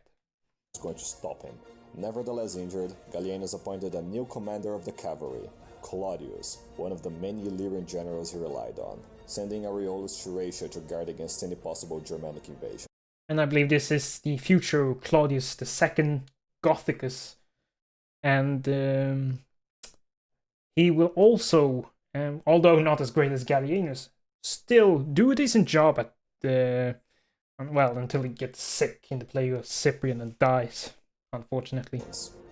...going to stop him. Nevertheless injured, Gallienus appointed a new commander of the cavalry, Claudius, one of the many Illyrian generals he relied on, sending Aureolus to Raetia to guard against any possible Germanic invasion. And I believe this is the future Claudius II Gothicus. And he will also, although not as great as Gallienus, still do a decent job at the... well, until he gets sick in the play of Cyprian and dies, unfortunately.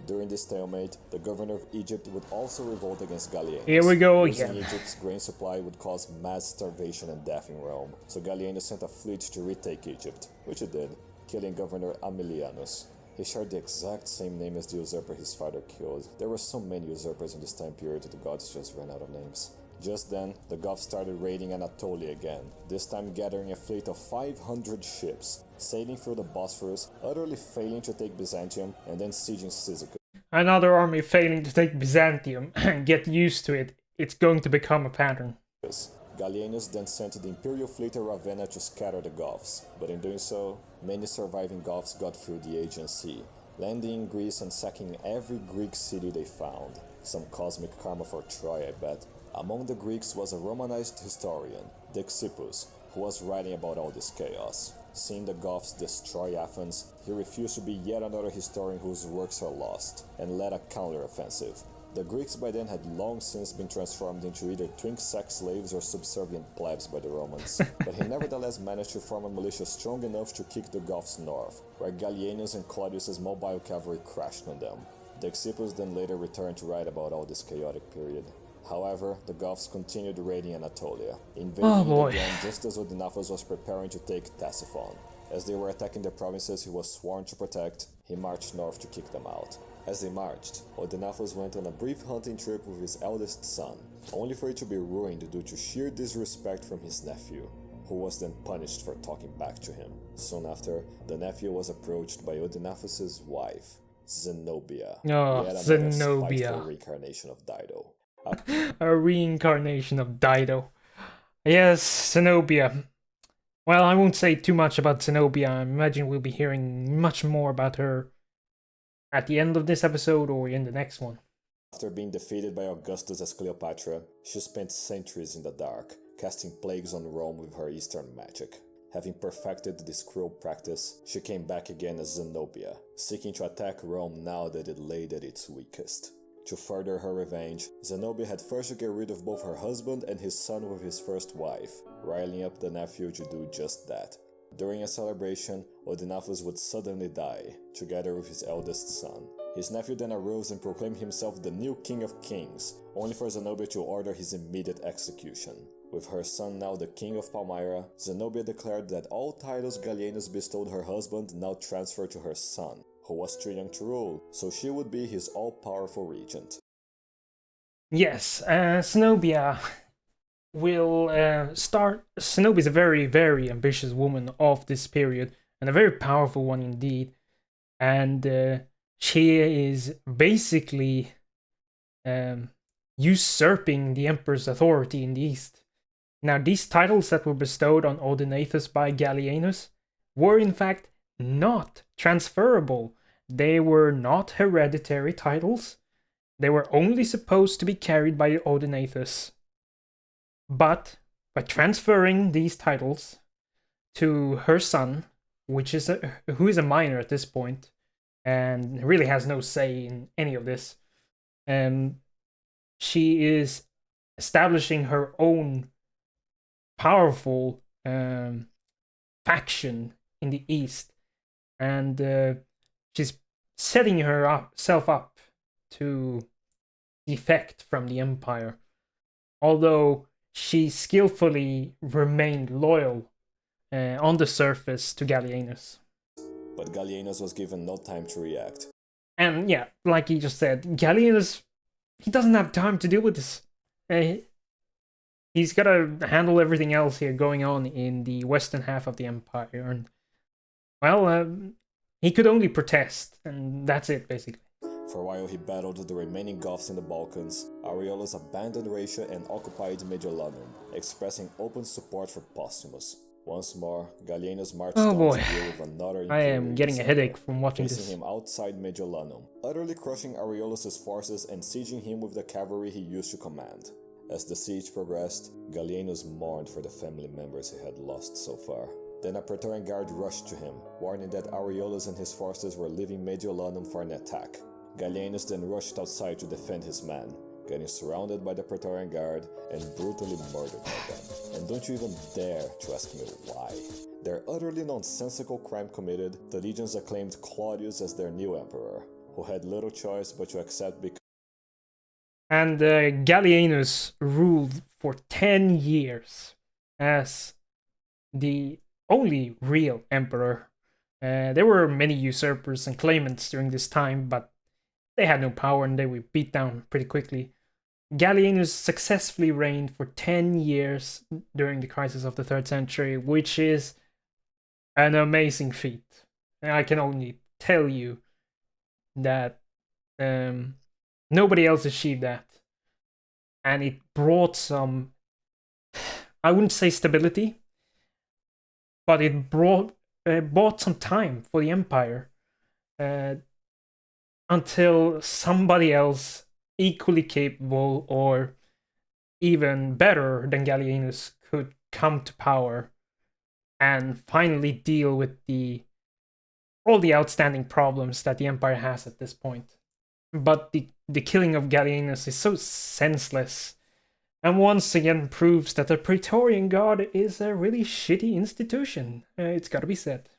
During this stalemate, the governor of Egypt would also revolt against Gallienus. Here we go Losing again. Egypt's grain supply would cause mass starvation and death in Rome, so Gallienus sent a fleet to retake Egypt, which it did, killing Governor Aemilianus. He shared the exact same name as the usurper his father killed. There were so many usurpers in this time period that the gods just ran out of names. Just then, the Goths started raiding Anatolia again, this time gathering a fleet of 500 ships, sailing through the Bosphorus, utterly failing to take Byzantium, and then sieging Cyzicus. Another army failing to take Byzantium. Get used to it. It's going to become a pattern. Gallienus then sent the imperial fleet to Ravenna to scatter the Goths, but in doing so, many surviving Goths got through the Aegean Sea, landing in Greece and sacking every Greek city they found. Some cosmic karma for Troy, I bet. Among the Greeks was a Romanized historian, Dexippus, who was writing about all this chaos. Seeing the Goths destroy Athens, he refused to be yet another historian whose works are lost, and led a counter-offensive. The Greeks by then had long since been transformed into either twink-sex slaves or subservient plebs by the Romans, but he nevertheless managed to form a militia strong enough to kick the Goths north, where Gallienus and Claudius's mobile cavalry crashed on them. Dexippus then later returned to write about all this chaotic period. However, the Goths continued raiding Anatolia, invading it again just as Odenathus was preparing to take Ctesiphon. As they were attacking the provinces he was sworn to protect, he marched north to kick them out. As they marched, Odenathus went on a brief hunting trip with his eldest son, only for it to be ruined due to sheer disrespect from his nephew, who was then punished for talking back to him. Soon after, the nephew was approached by Odenathus' wife, Zenobia, Oh, Zenobia. spiteful reincarnation of Dido. A reincarnation of Dido. Yes, Zenobia. Well, I won't say too much about Zenobia. I imagine we'll be hearing much more about her at the end of this episode or in the next one. After being defeated by Augustus as Cleopatra, she spent centuries in the dark, casting plagues on Rome with her Eastern magic. Having perfected this cruel practice, she came back again as Zenobia, seeking to attack Rome now that it laid at its weakest. To further her revenge, Zenobia had first to get rid of both her husband and his son with his first wife, riling up the nephew to do just that. During a celebration, Odenathus would suddenly die, together with his eldest son. His nephew then arose and proclaimed himself the new King of Kings, only for Zenobia to order his immediate execution. With her son now the King of Palmyra, Zenobia declared that all titles Gallienus bestowed her husband now transferred to her son, who was too young to rule, so she would be his all-powerful regent. Yes, Zenobia will start... Zenobia is a very, very ambitious woman of this period, and a very powerful one indeed. And she is basically usurping the emperor's authority in the East. Now, these titles that were bestowed on Odenathus by Gallienus were in fact not transferable. They were not hereditary titles. They were only supposed to be carried by Odenathus. But by transferring these titles to her son, who is a minor at this point, and really has no say in any of this. She is establishing her own powerful faction in the east, and she's setting herself up to defect from the Empire, although she skillfully remained loyal on the surface to Gallienus. But Gallienus was given no time to react. And yeah, like he just said, Gallienus, he doesn't have time to deal with this. He's got to handle everything else here going on in the western half of the Empire. And, well, he could only protest, and that's it, basically. For a while he battled the remaining Goths in the Balkans, Ariolus abandoned Raetia and occupied Mediolanum, expressing open support for Postumus. Once more, Gallienus marched on to deal with another I am getting a headache from watching facing him outside Mediolanum, utterly crushing Ariolus' forces and sieging him with the cavalry he used to command. As the siege progressed, Gallienus mourned for the family members he had lost so far. Then a Praetorian Guard rushed to him, warning that Ariolus and his forces were leaving Mediolanum for an attack. Gallienus then rushed outside to defend his men, getting surrounded by the Praetorian Guard and brutally murdered by them. And don't you even dare to ask me why. Their utterly nonsensical crime committed, the legions acclaimed Claudius as their new emperor, who had little choice but to accept because... And Gallienus ruled for 10 years as the only real emperor. There were many usurpers and claimants during this time, but they had no power and they were beat down pretty quickly. Gallienus successfully reigned for 10 years during the crisis of the 3rd century, which is an amazing feat. And I can only tell you that nobody else achieved that. And it brought some, I wouldn't say stability, but it bought some time for the Empire until somebody else equally capable or even better than Gallienus could come to power and finally deal with all the outstanding problems that the Empire has at this point. But the killing of Gallienus is so senseless, and once again proves that the Praetorian Guard is a really shitty institution. It's gotta be said.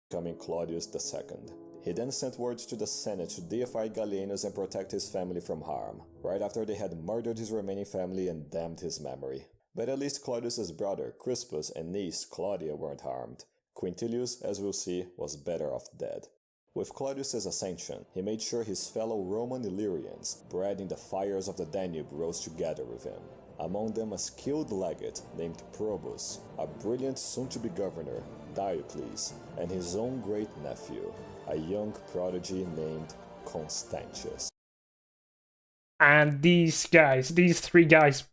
Becoming Claudius II. He then sent word to the Senate to deify Gallienus and protect his family from harm, right after they had murdered his remaining family and damned his memory. But at least Claudius' brother, Crispus, and niece, Claudia, weren't harmed. Quintilius, as we'll see, was better off dead. With Claudius' ascension, he made sure his fellow Roman Illyrians, bred in the fires of the Danube, rose together with him. Among them a skilled legate named Probus, a brilliant soon-to-be governor, Diocles, and his own great-nephew, a young prodigy named Constantius. And these three guys,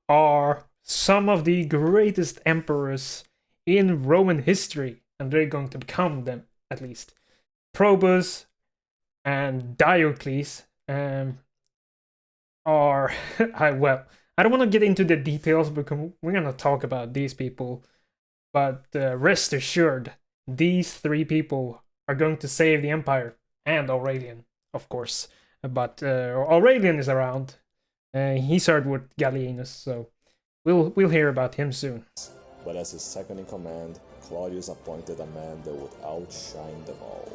are some of the greatest emperors in Roman history, and they're going to become them, at least. Probus and Diocles are... well, I don't want to get into the details because we're going to talk about these people, but rest assured, these three people are going to save the Empire, and Aurelian, of course. But Aurelian is around. He served with Gallienus, so we'll hear about him soon. But as his second in command, Claudius appointed a man that would outshine them all.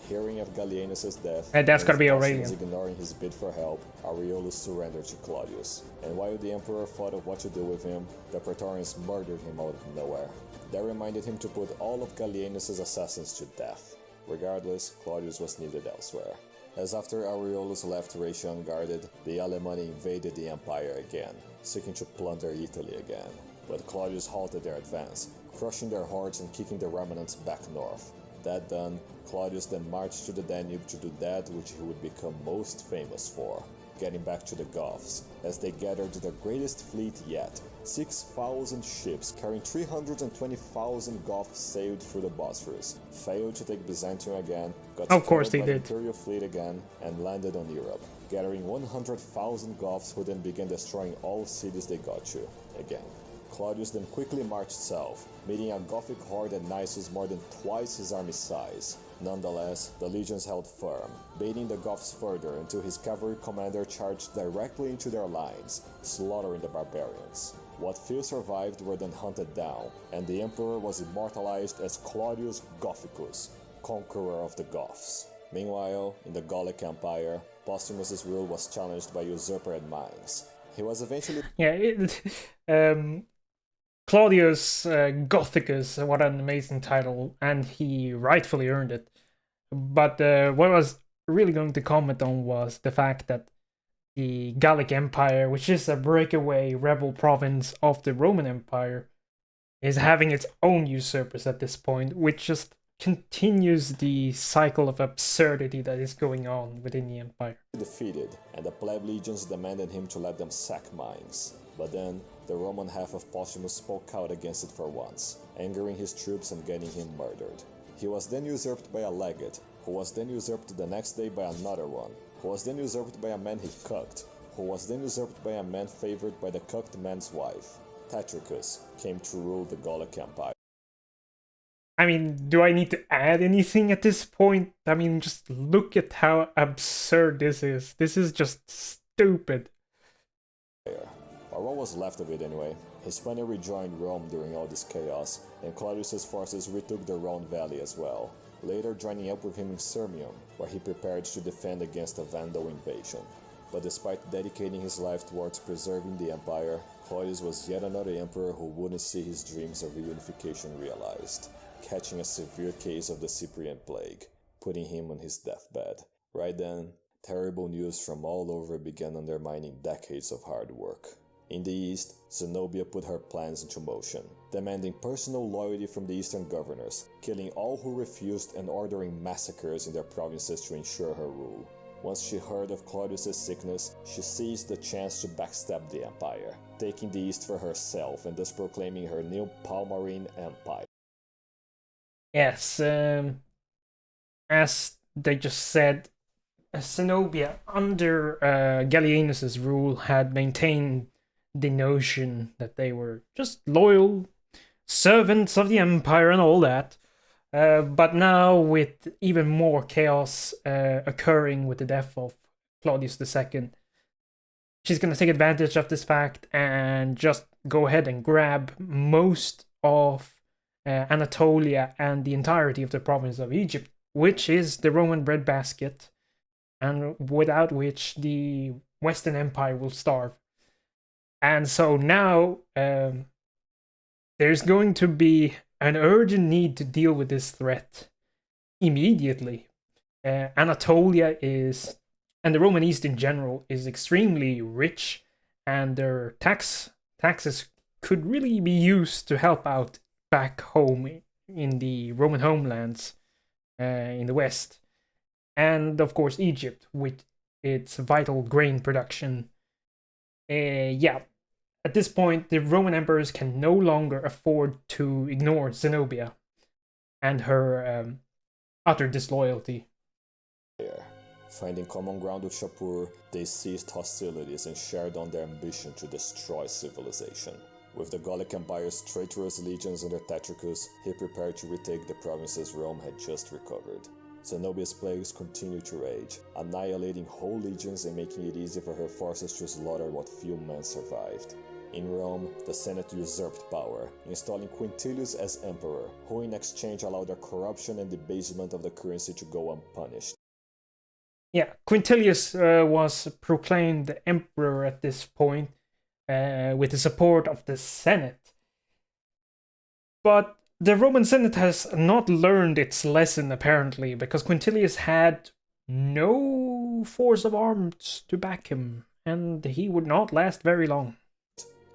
Hearing of Gallienus' death, that's gotta be Aurelian. Ignoring his bid for help, Ariolus surrendered to Claudius. And while the emperor thought of what to do with him, the Praetorians murdered him out of nowhere. That reminded him to put all of Gallienus' assassins to death. Regardless, Claudius was needed elsewhere. As after Ariolus left Raetia unguarded, the Alemanni invaded the empire again, seeking to plunder Italy again. But Claudius halted their advance, crushing their hordes and kicking the remnants back north. That done, Claudius then marched to the Danube to do that which he would become most famous for, getting back to the Goths, as they gathered their greatest fleet yet. 6,000 ships carrying 320,000 Goths sailed through the Bosphorus, failed to take Byzantium again, got of course they by the did. Imperial fleet again, and landed on Europe, gathering 100,000 Goths who then began destroying all cities they got to, again. Claudius then quickly marched south, meeting a Gothic horde at Nisus more than twice his army size. Nonetheless, the legions held firm, baiting the Goths further until his cavalry commander charged directly into their lines, slaughtering the barbarians. What few survived were then hunted down, and the emperor was immortalized as Claudius Gothicus, conqueror of the Goths. Meanwhile, in the Gallic Empire, Postumus's rule was challenged by usurper Mainz. He was eventually... Claudius Gothicus, what an amazing title, and he rightfully earned it. But what I was really going to comment on was the fact that the Gallic Empire, which is a breakaway rebel province of the Roman Empire, is having its own usurpers at this point, which just continues the cycle of absurdity that is going on within the empire. Defeated, and the pleb legions demanded him to let them sack Mainz. But then, the Roman half of Postumus spoke out against it for once, angering his troops and getting him murdered. He was then usurped by a legate, who was then usurped the next day by another one, who was then usurped by a man he cucked, who was then usurped by a man favored by the cucked man's wife. Tetricus came to rule the Gallic Empire. I mean, do I need to add anything at this point? I mean, just look at how absurd this is. This is just stupid. Or what was left of it anyway. Hispania rejoined Rome during all this chaos, and Claudius's forces retook the Rhone Valley as well, later joining up with him in Sirmium, where he prepared to defend against a Vandal invasion. But despite dedicating his life towards preserving the empire, Claudius was yet another emperor who wouldn't see his dreams of reunification realized, catching a severe case of the Cyprian plague, putting him on his deathbed. Right then, terrible news from all over began undermining decades of hard work. In the east, Zenobia put her plans into motion, demanding personal loyalty from the eastern governors, killing all who refused and ordering massacres in their provinces to ensure her rule. Once she heard of Claudius's sickness, she seized the chance to backstab the empire, taking the east for herself and thus proclaiming her new Palmyrene Empire. Yes, as they just said, Zenobia, under Gallienus's rule, had maintained the notion that they were just loyal servants of the empire and all that. But now, with even more chaos occurring with the death of Claudius II, she's going to take advantage of this fact and just go ahead and grab most of Anatolia and the entirety of the province of Egypt, which is the Roman breadbasket, and without which the Western Empire will starve. And so now there's going to be an urgent need to deal with this threat immediately. Anatolia is, and the Roman East in general, is extremely rich, and their taxes could really be used to help out back home in the Roman homelands in the West. And of course Egypt, with its vital grain production. At this point, the Roman emperors can no longer afford to ignore Zenobia and her utter disloyalty. Finding common ground with Shapur, they ceased hostilities and shared on their ambition to destroy civilization. With the Gallic Empire's traitorous legions under Tetricus, he prepared to retake the provinces Rome had just recovered. Zenobia's plagues continued to rage, annihilating whole legions and making it easy for her forces to slaughter what few men survived. In Rome, the Senate usurped power, installing Quintilius as emperor, who in exchange allowed the corruption and debasement of the currency to go unpunished. Yeah, Quintilius was proclaimed emperor at this point with the support of the Senate. But the Roman Senate has not learned its lesson, apparently, because Quintilius had no force of arms to back him, and he would not last very long.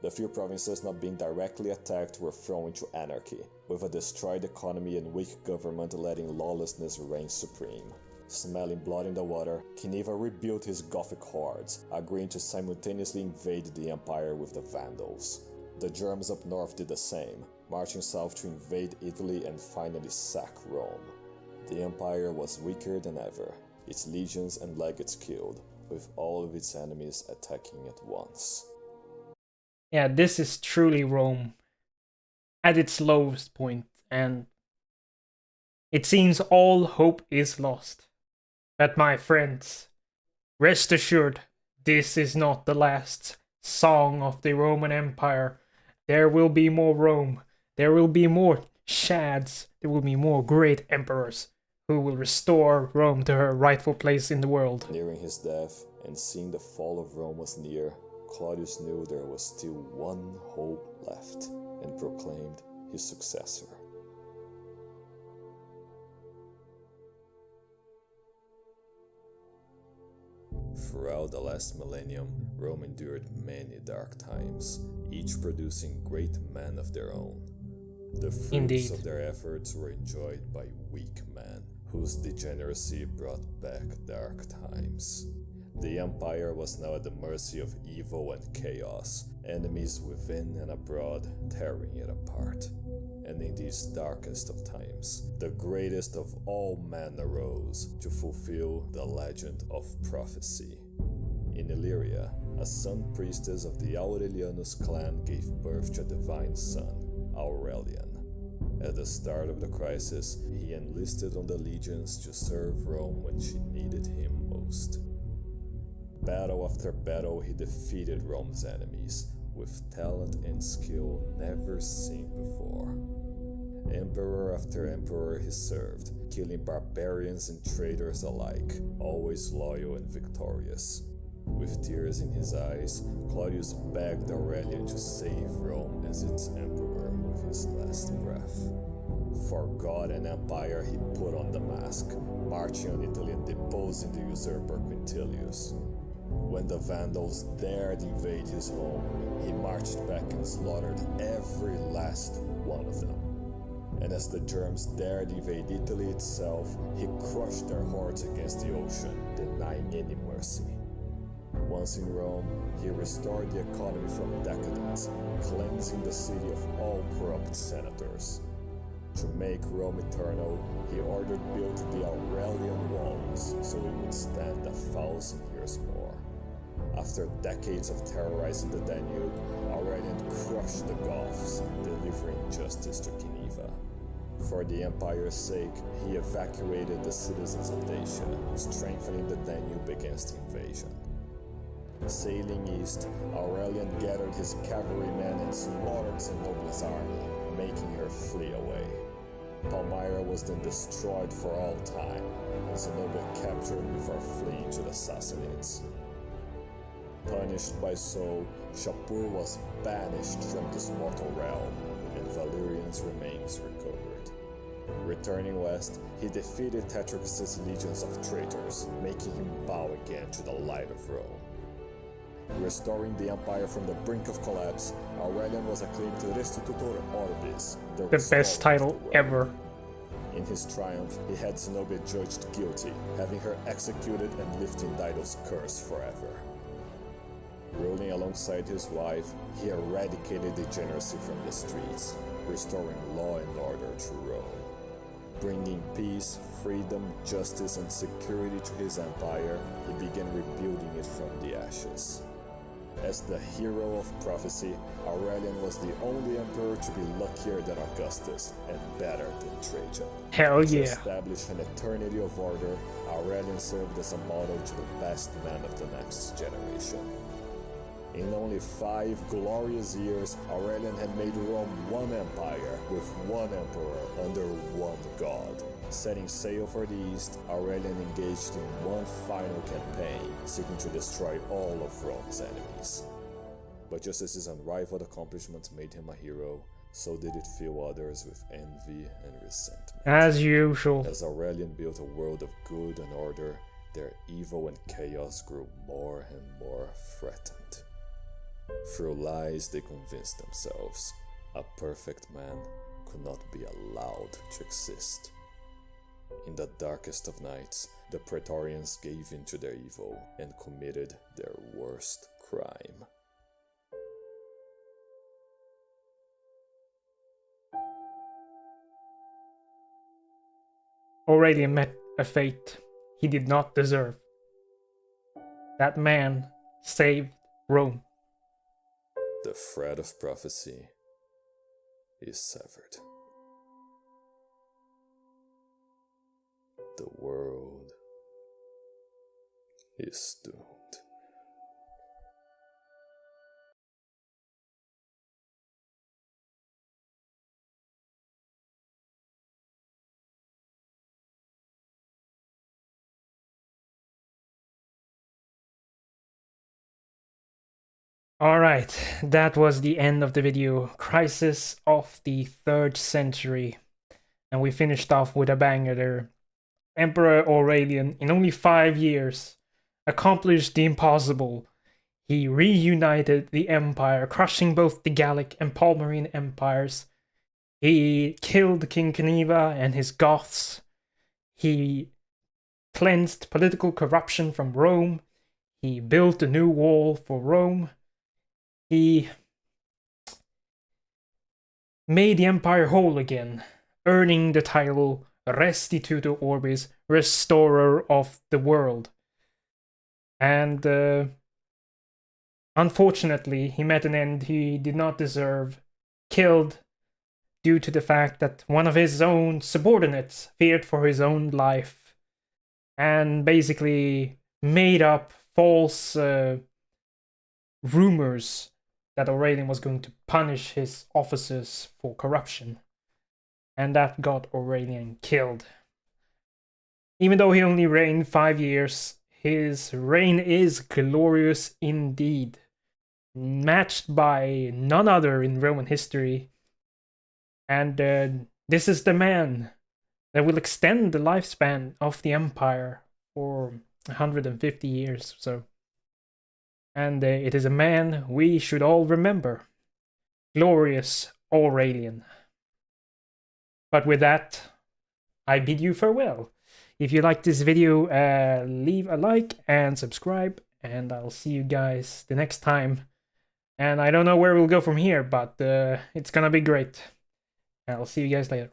The few provinces not being directly attacked were thrown into anarchy, with a destroyed economy and weak government letting lawlessness reign supreme. Smelling blood in the water, Cniva rebuilt his Gothic hordes, agreeing to simultaneously invade the empire with the Vandals. The Germans up north did the same, marching south to invade Italy and finally sack Rome. The empire was weaker than ever, its legions and legates killed, with all of its enemies attacking at once. Yeah, this is truly Rome. at its lowest point, and it seems all hope is lost. But my friends, rest assured, this is not the last song of the Roman Empire. There will be more Rome. There will be more Shads. There will be more great emperors who will restore Rome to her rightful place in the world. Nearing his death and seeing the fall of Rome was near, Claudius knew there was still one hope left and proclaimed his successor. Throughout the last millennium, Rome endured many dark times, each producing great men of their own. The fruits Indeed. of their efforts were enjoyed by weak men, whose degeneracy brought back dark times. The empire was now at the mercy of evil and chaos, enemies within and abroad tearing it apart. And in these darkest of times, the greatest of all men arose to fulfill the legend of prophecy. In Illyria, a sun priestess of the Aurelianus clan gave birth to a divine son, Aurelian. At the start of the crisis, he enlisted on the legions to serve Rome when she needed him most. Battle after battle, he defeated Rome's enemies with talent and skill never seen before. Emperor after emperor he served, killing barbarians and traitors alike, always loyal and victorious. With tears in his eyes, Claudius begged Aurelian to save Rome as its emperor with his last breath. For God and empire he put on the mask, marching on Italy and deposing the usurper Quintilius. When the Vandals dared invade his home, he marched back and slaughtered every last one of them. And as the Germs dared invade Italy itself, he crushed their hordes against the ocean, denying any mercy. Once in Rome, he restored the economy from decadence, cleansing the city of all corrupt senators. To make Rome eternal, he ordered built the Aurelian Walls so it would stand 1,000 years more. After decades of terrorizing the Danube, Aurelian crushed the Goths, delivering justice to Geneva. For the empire's sake, he evacuated the citizens of Dacia, strengthening the Danube against invasion. Sailing east, Aurelian gathered his cavalrymen and slaughtered Zenobia's army, making her flee away. Palmyra was then destroyed for all time, and Zenobia captured before fleeing to the Sassanids. Punished by Sol, Shapur was banished from this mortal realm, and Valerian's remains recovered. Returning west, he defeated Tetricus' legions of traitors, making him bow again to the light of Rome. Restoring the empire from the brink of collapse, Aurelian was acclaimed Restitutor Orbis, the best title ever. In his triumph, he had Zenobia judged guilty, having her executed and lifting Dido's curse forever. Ruling alongside his wife, he eradicated degeneracy from the streets, restoring law and order to Rome. Bringing peace, freedom, justice, and security to his empire, he began rebuilding it from the ashes. As the hero of prophecy, Aurelian was the only emperor to be luckier than Augustus and better than Trajan. Hell To yeah. establish an eternity of order, Aurelian served as a model to the best men of the next generation. In only 5 glorious years, Aurelian had made Rome one empire with one emperor under one god. Setting sail for the east, Aurelian engaged in one final campaign, seeking to destroy all of Rome's enemies. But just as his unrivaled accomplishments made him a hero, so did it fill others with envy and resentment. As usual. As Aurelian built a world of good and order, their evil and chaos grew more and more threatened. Through lies they convinced themselves a perfect man could not be allowed to exist. In the darkest of nights, the Praetorians gave in to their evil and committed their worst crime. Aurelian met a fate he did not deserve. That man saved Rome. The thread of prophecy is severed. The world is doomed. Alright, that was the end of the video. Crisis of the 3rd century. And we finished off with a banger there. Emperor Aurelian, in only 5 years, accomplished the impossible. He reunited the empire, crushing both the Gallic and Palmyrene empires. He killed King Cniva and his Goths. He cleansed political corruption from Rome. He built a new wall for Rome. He made the empire whole again, earning the title Restitutor Orbis, Restorer of the World. And unfortunately, he met an end he did not deserve, killed due to the fact that one of his own subordinates feared for his own life and basically made up false rumors that Aurelian was going to punish his officers for corruption. And that got Aurelian killed. Even though he only reigned 5 years, his reign is glorious indeed. Matched by none other in Roman history. And this is the man that will extend the lifespan of the empire for 150 years or so. And it is a man we should all remember. Glorious Aurelian. But with that, I bid you farewell. If you liked this video, leave a like and subscribe, and I'll see you guys the next time. And I don't know where we'll go from here, but it's gonna be great. I'll see you guys later.